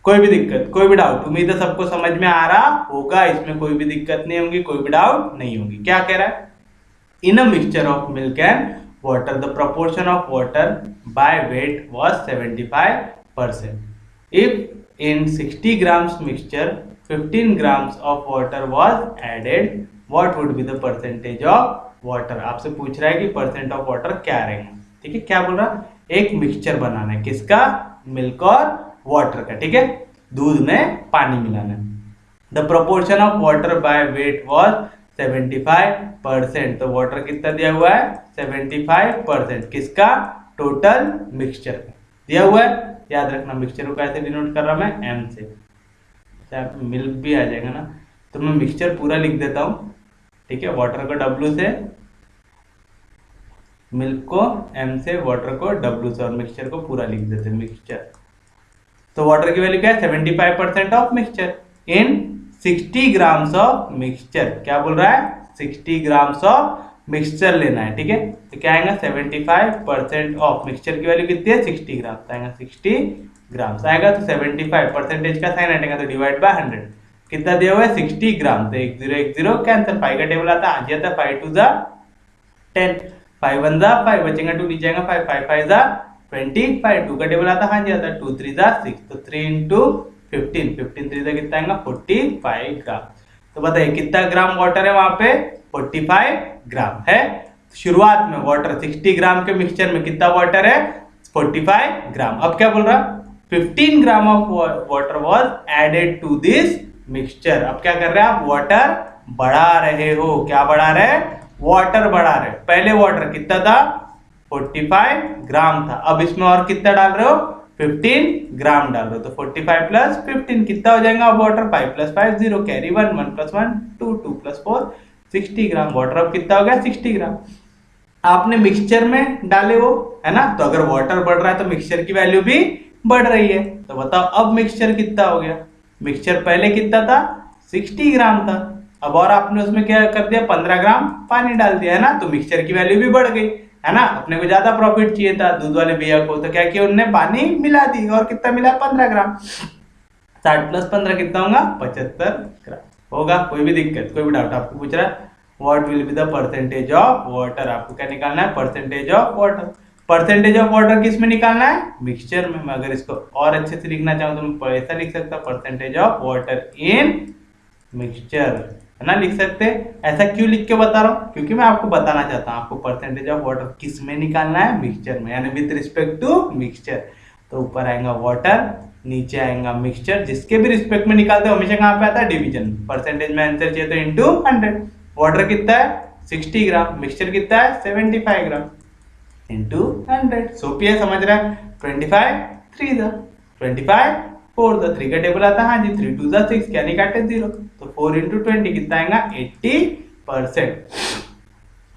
कोई भी दिक्कत, कोई भी डाउट, उम्मीद है सबको समझ में आ रहा होगा, इसमें कोई भी दिक्कत नहीं होगी, कोई भी डाउट नहीं होगी। क्या कह रहा है, in a mixture of milk and water the proportion of water by weight was 75%। If in 60 grams mixture 15 grams of water was added, what would be the percentage of water? आपसे पूछ रहा है कि परसेंट ऑफ वाटर क्या रहेगा, ठीक है। क्या बोल रहा है, एक मिक्सचर बनाना है, किसका, मिल्क और वाटर का, ठीक है, दूध में पानी मिलाना है। The proportion of water by weight was 75%, तो वाटर कितना दिया हुआ है 75%, किसका, टोटल मिक्सचर का दिया हुआ है। याद रखना मिक्सचर को कैसे डिनोट कर रहा मैं, m से, चाहे मिल्क भी आ जाएगा ना, तो मैं मिक्सचर पूरा लिख देता हूं, ठीक है, वाटर को w से, मिल्क को m से, वाटर को w से, और मिक्सचर को पूरा लिख देते हैं मिक्सचर। तो वाटर की वैल्यू क्या है 75% of mixture in 60 grams of mixture. क्या बोल रहा है, 60 ग्राम्स ऑफ मिक्सचर लेना है, ठीक है, तो क्या आएगा 75% ऑफ मिक्सचर की वैल्यू कितनी है 60 ग्राम, तो आएगा 60 ग्राम्स आएगा, तो 75 परसेंटेज का साइन हटेगा तो डिवाइड बाय 100, कितना दिया हुआ है 60 ग्राम, तो 1 0 1 0 कैंसिल, 5 का टेबल आता है, आता 5 2 जा 10, 5 1 जा 5 बचेगा 2 नीचे आएगा 5 5 5 जा 25, 2 का टेबल आता है, हाँ जी आता 2 3 जा 6, तो 3 into 15, 15 3 जा कितना आएगा 45 ग्राम। तो बताइए कितना ग्राम वाटर है वहां पे, 45 ग्राम है। शुरुआत में वाटर 60 ग्राम के मिक्सचर में कितना वाटर है 45 ग्राम। अब क्या बोल रहा, 15 gram of water was added to this mixture. अब क्या कर रहे हैं आप, वाटर बढ़ा रहे हो, क्या बढ़ा रहे, वाटर बढ़ा रहे। पहले वाटर कितना था 45 ग्राम था, अब इसमें और कितना डाल रहे हो 15 ग्राम डाल रहे हो, तो 45 प्लस 15 कितना हो जाएगा, अब water 5 plus 5 0 carry 1 1 plus 1 2 2 plus 4 60 gram water. अब कितना हो गया 60 ग्राम, आपने मिक्सचर में डाले वो, है ना, तो अगर वाटर बढ़ रहा है तो मिक्सचर की वैल्यू भी बढ़ रही है। तो बताओ अब मिक्सचर कितना हो गया, मिक्सचर पहले कितना था 60 ग्राम था, अब और आपने उसमें क्या कर दिया 15 ग्राम पानी डाल दिया, है ना, तो मिक्सचर की वैल्यू भी बढ़ गई, है ना। अपने को ज्यादा प्रॉफिट चाहिए था दूध वाले भैया को, तो क्या किया उन्होंने पानी मिला दी, और कितना मिला 15 ग्राम, 60 प्लस 15 कितना होगा 75 ग्राम होगा। कोई भी दिक्कत, कोई भी डाउट, आपको पूछ रहा है what will be the percentage of water, आपको क्या निकालना है percentage of water. Percentage of water किस में निकालना है, मिक्सचर में। मैं अगर इसको और अच्छे से लिखना चाहूँ तो मैं ऐसा लिख सकता हूँ percentage of water in mixture, है ना, लिख सकते हैं। ऐसा क्यों लिख के बता रहा हूँ, क्योंकि मैं आपको बताना चाहता हूँ आपको परसेंटेज ऑफ वाटर किस में निकालना है, मिक्सचर में, यानी विद रिस्पेक्ट टू मिक्सचर। तो ऊपर आएगा वाटर, नीचे आएगा मिक्सचर, जिसके भी रिस्पेक्ट में निकालते हैं हमेशा कहाँ पे आता है डिवीजन। परसेंटेज में आंसर चाहिए तो इनटू 100, वाटर कितना है 60 ग्राम, मिक्सचर कितना है 75 ग्राम इनटू 100। सोपी है, समझ रहा है। 25 3 द 25 4 द 3 का टेबल आता है, हाँ जी 3 2 द 6, क्या नहीं काटे 0, तो 4 इंटू 20 कितना आएगा 80%,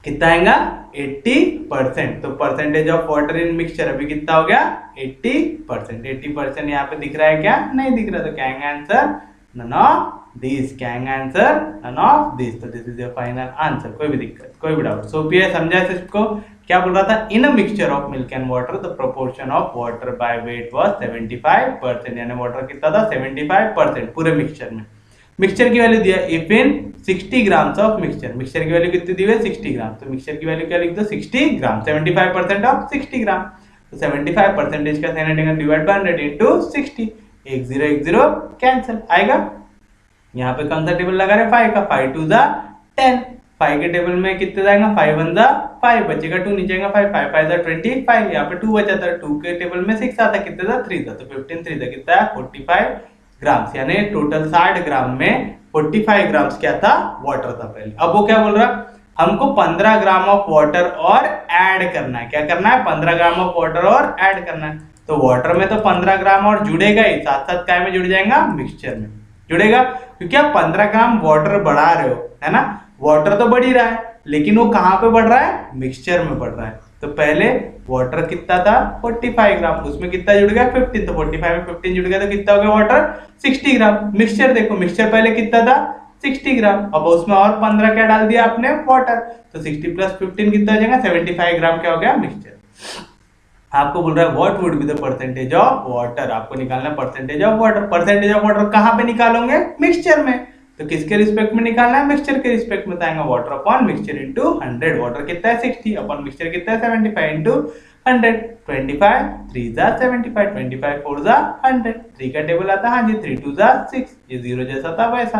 कितना आएगा 80%। तो percentage of water in mixture अभी कितना हो गया 80%। 80% यहाँ पे दिख रहा है क्या, नहीं दिख रहा, तो क्या आएगा आंसर नन ऑफ दिस, क्या आएगा आंसर नन ऑफ दिस। तो this is your final answer. कोई भी दिक्कत, कोई भी डाउट, सो पी समझा इसको। क्या बोल रहा था, in a mixture of milk and water the proportion of water by weight was 75%, यानी वाटर कितना था 75% पूरे मिक्सचर में। मिक्सचर की वैल्यू दिया if in 60 grams of mixture, mixture की वैल्यू कितनी दी है 60 ग्राम, तो मिक्सचर की वैल्यू क्या लिख दो 60 ग्राम, 75% ऑफ 60 ग्राम, तो 75 परसेंटेज का साइन हटेगा डिवाइड बाय 100 इनटू 60, एक जीरो कैंसिल आएगा। यहाँ पे कौन सा टेबल लगा रहे 5 का, 5 2 जा 10, 5 के टेबल में कितने जाएगा 5 1 जा 5, बचेगा 2, नीचे आएगा 5, 5 5 जा 25, यहाँ पे 2 बचा था, 2 के टेबल में 6 आता, कितने था 3 था, तो 15 3 था कितना है 45 ग्राम्स, यानी टोटल 60 ग्राम में 45 ग्राम्स क्या था वाटर था पहले। अब वो क्या बोल रहा हमको 15 ग्राम ऑफ वाटर और ऐड करना है, क्या करना है 15 ग्राम ऑफ वाटर और ऐड करना है। तो वाटर में तो 15 ग्राम और जुड़ेगा ही, साथ साथ क्या में जुड़ जाएगा मिक्सचर में जुड़ेगा, क्योंकि आप 15 ग्राम वाटर बढ़ा रहे हो है ना, वाटर तो बढ़ ही रहा है लेकिन वो कहां पे बढ़ रहा है मिक्सचर में बढ़ रहा है। तो पहले वाटर कितना था 45 ग्राम, उसमें कितना जुड़ गया 15, तो 45 में 15 जुड़ गया तो कितना हो गया वाटर 60 ग्राम। मिक्सचर देखो, मिक्सचर पहले कितना था 60 ग्राम, अब उसमें और 15 क्या डाल दिया आपने वाटर, तो 60 प्लस 15 कितना हो जाएगा 75 ग्राम क्या हो गया मिक्सचर। आपको बोल रहा है what would be the percentage of water, आपको निकालना है percentage of water. Percentage of water कहां पे निकालोगे मिक्सचर में, तो किसके रिस्पेक्ट में निकालना है मिक्सचर के रिस्पेक्ट में, आएगा water upon mixture into 100, water कितना है 60 अपॉन मिक्सचर कितना है 75 इनटू 100, 25 3 जा 75, 25 4 जा 100, 3 का टेबल आता है हाँ जी 3 2 जा 6, ये 0 जैसा था वैसा,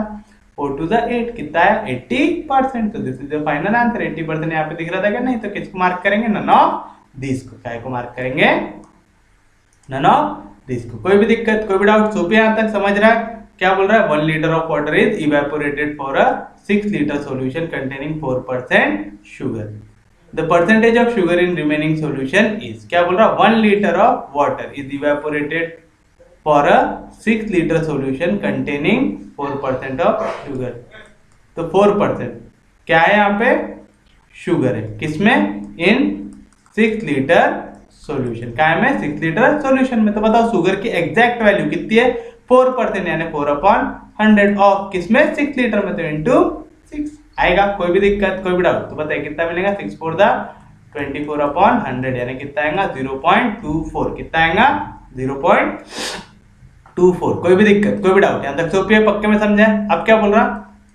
4 2 जा 8 कितना है 80%, तो this is the final answer. 80% यहाँ पे दिख रहा था क्या, नहीं, तो किसको मार्क करेंगे नन ऑफ दिस को, काय को मार्क करेंगे नन ऑफ दिस को। कोई भी दिक्कत कोई भी डाउट, सोपी यहां तक समझ रहा है क्या बोल रहा है 1 litre of water is evaporated for a 6 litre solution containing 4% sugar, the percentage of sugar in remaining solution is, क्या बोल रहा है 1 litre of water is evaporated for a 6 litre solution containing 4% of sugar, तो 4% क्या है यहाँ पे sugar है, किसमें इन 6 लीटर सॉल्यूशन, काय में 6 लीटर सॉल्यूशन में। तो बताओ शुगर की एग्जैक्ट वैल्यू कितनी है 4%, यानी 4 अपॉन 100 ऑफ किसमें 6 लीटर में, तो इनटू 6 आएगा। कोई भी दिक्कत कोई भी डाउट तो बताइए कितना मिलेगा 6 4 दा 24 अपॉन 100, यानी कितना आएगा 0.24, कितना आएगा 0.24। कोई भी दिक्कत कोई भी डाउट यहाँ तक सोपी है, पक्के में समझे। अब क्या बोल रहा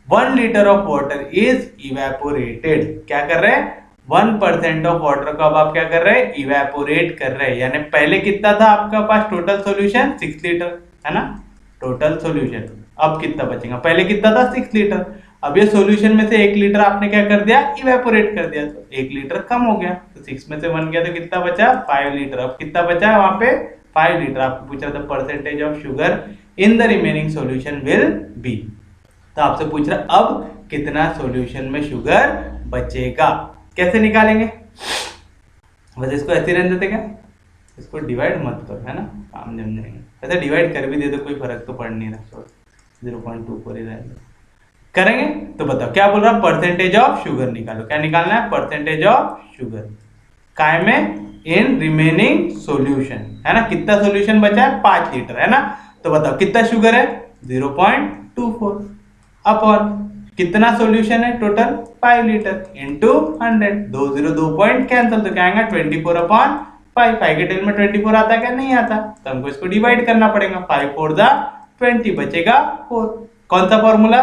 1 litre of water is evaporated, क्या कर रहे हैं 1% ऑफ वाटर को अब आप क्या कर रहे हैं इवेपोरेट कर रहे हैं, यानी पहले कितना था आपका पास टोटल सॉल्यूशन 6 लीटर है ना, टोटल सॉल्यूशन अब कितना बचेगा, पहले कितना था 6 लीटर, अब ये सॉल्यूशन में से 1 लीटर आपने क्या कर दिया इवेपोरेट कर दिया, तो 1 लीटर कम हो गया, तो 6 में से 1 गया तो कितना बचा 5 लीटर, अब कितना बचा वहां पे 5 लीटर। आपको पूछा था percentage of sugar in the remaining solution will B, तो आपसे पूछ रहा अब कितना सॉल्यूशन में शुगर बचेगा, कैसे निकालेंगे, बस इसको ऐसे रहने देते क्या, इसको डिवाइड मत करो है ना, काम जम जाएंगे, ऐसे डिवाइड कर भी दे तो कोई फर्क तो पड़ नहीं रहा, 0.24 ही रहेगा। करेंगे तो बताओ क्या बोल रहा परसेंटेज ऑफ शुगर निकालो, क्या निकालना है परसेंटेज ऑफ शुगर काय में इन रिमेनिंग सॉल्यूशन है ना, कितना सॉल्यूशन बचा है 5 लीटर है ना, तो बताओ कितना शुगर है 0.24 अपॉन कितना सॉल्यूशन है total 5 litre into 100, 2 0 2 point cancel, तो क्या आएगा 24 अपॉन 5, 5 के टेल में 24 आता क्या नहीं आता, तो हमको इसको डिवाइड करना पड़ेगा, 5 4 जा 20 बचेगा 4, कौन सा फॉर्मूला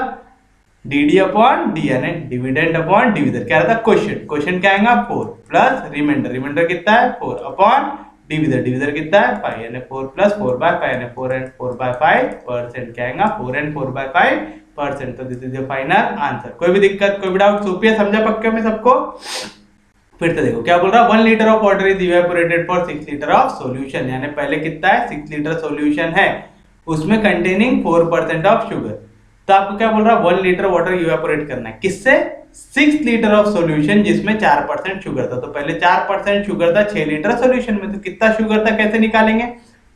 डी अपॉन डी यानी डिविडेंड अपॉन डिविजन, क्या रहता क्वोशिएंट, क्वोशिएंट क्या आएगा 4 प्लस रिमाइंडर, रिमाइंडर कितना है 4 अपॉन डिविजन, डिविजन कितना है 5 यानी 4 प्लस 4/5 यानी 4 and 4/5%, क्या आएगा 4 and 4/5%, तो this is the final answer. कोई भी दिक्कत कोई भी डाउट सोपी है, समझा पक्के में सबको। फिर तो देखो क्या बोल रहा है 1 litre of water is evaporated for 6 litre of solution, यानी पहले कितना है 6 लीटर सॉल्यूशन है उसमें कंटेनिंग 4% ऑफ शुगर, तो आपको क्या बोल रहा है 1 लीटर वाटर इवेपोरेट करना है किससे 6 लीटर ऑफ सॉल्यूशन जिसमें 4% शुगर था, तो पहले 4% शुगर था 6 लीटर सॉल्यूशन में, तो कितना शुगर था कैसे निकालेंगे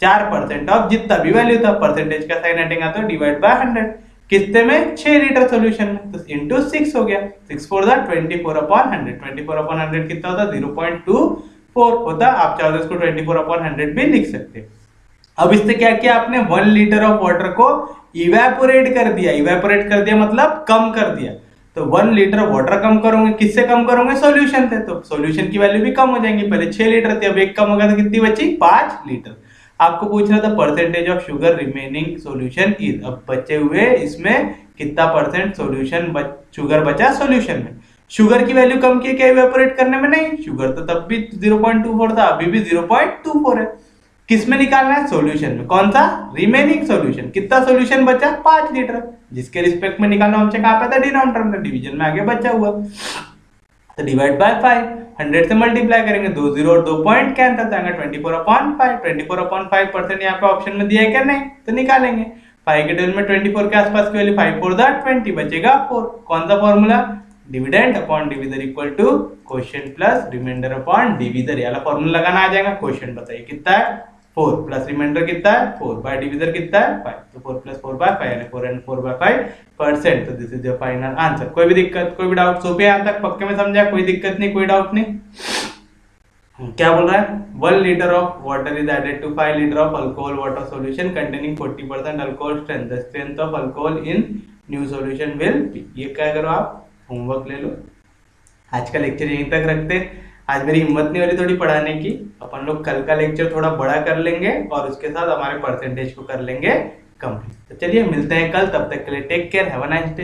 4% ऑफ जितना भी वैल्यू था, परसेंटेज का साइन हटेगा तो डिवाइड बाय 100, कितने में 6 लीटर सॉल्यूशन में, तो इनटू 6 हो गया, 6 4 दा 24 अपॉन 100, 24 अपॉन 100 कितना होता 0.24 होता, आप चाहो तो इसको 24 अपॉन 100 भी लिख सकते। अब इससे क्या किया आपने 1 लीटर ऑफ वाटर को इवेपोरेट कर दिया, इवेपोरेट कर दिया मतलब कम कर दिया, तो 1 लीटर वाटर कम करोगे किससे कम करोगे सॉल्यूशन थे, तो सॉल्यूशन की वैल्यू भी कम हो जाएंगी, पहले 6 लीटर थे अब 1 कम हो गया तो कितनी बची 5 लीटर। आपको पूछ रहा था percentage of sugar remaining solution is, अब बचे हुए इसमें कितना परसेंट सॉल्यूशन शुगर बचा सॉल्यूशन में, शुगर की वैल्यू कम की क्या इवेपोरेट करने में, नहीं शुगर तो तब भी 0.24 था अभी भी 0.24 है, किस में निकालना है? सॉल्यूशन में। कौन सा? Remaining solution. कितना सॉल्यूशन बचा? 5 लीटर, जिसके रिस्पेक्ट में निकालना हमसे कहाँ पे था? डिनोमिनेटर में। डिवीजन में आगे बचा हुआ तो डिवाइड बाय 5, 100 से मल्टीप्लाई करेंगे, 2 0 और 2 पॉइंट कैंसिल जाएंगे, 24/5। 24/5% यहाँ पे ऑप्शन में दिया है क्या? नहीं, तो निकालेंगे। 5 के टेबल में 24 के आसपास की वैल्यू 5 4 20, बचेगा 4। कौन सा formula? Dividend upon divisor equal to quotient plus remainder upon divisor. वाला फॉर्मूला लगाना आ जाएगा। क्वोशिएंट बताइए कितना है? 4 प्लस रिमाइंडर कितना है? 4 बाय डिविजर कितना है? 5। तो 4 प्लस 4/5 यानी 4 and 4/5%। तो this is your final answer. कोई भी दिक्कत, कोई भी डाउट? सोफी यहाँ तक पक्के में समझा? कोई दिक्कत नहीं, कोई डाउट नहीं। क्या बोल रहा है? 1 litre of water is added to 5 litre of alcohol water solution containing 40% alcohol strength. The strength of alcohol in new solution will be. ये क्या करो आप? होमवर्क ले लो। आज का लेक्चर यहीं तक रखते हैं। आज मेरी हिम्मत नहीं हो रही थोड़ी पढ़ाने की। अपन लोग कल का लेक्चर थोड़ा बड़ा कर लेंगे और उसके साथ हमारे परसेंटेज को कर लेंगे कंप्लीट। तो चलिए मिलते हैं कल, तब तक के लिए take care, have a nice day.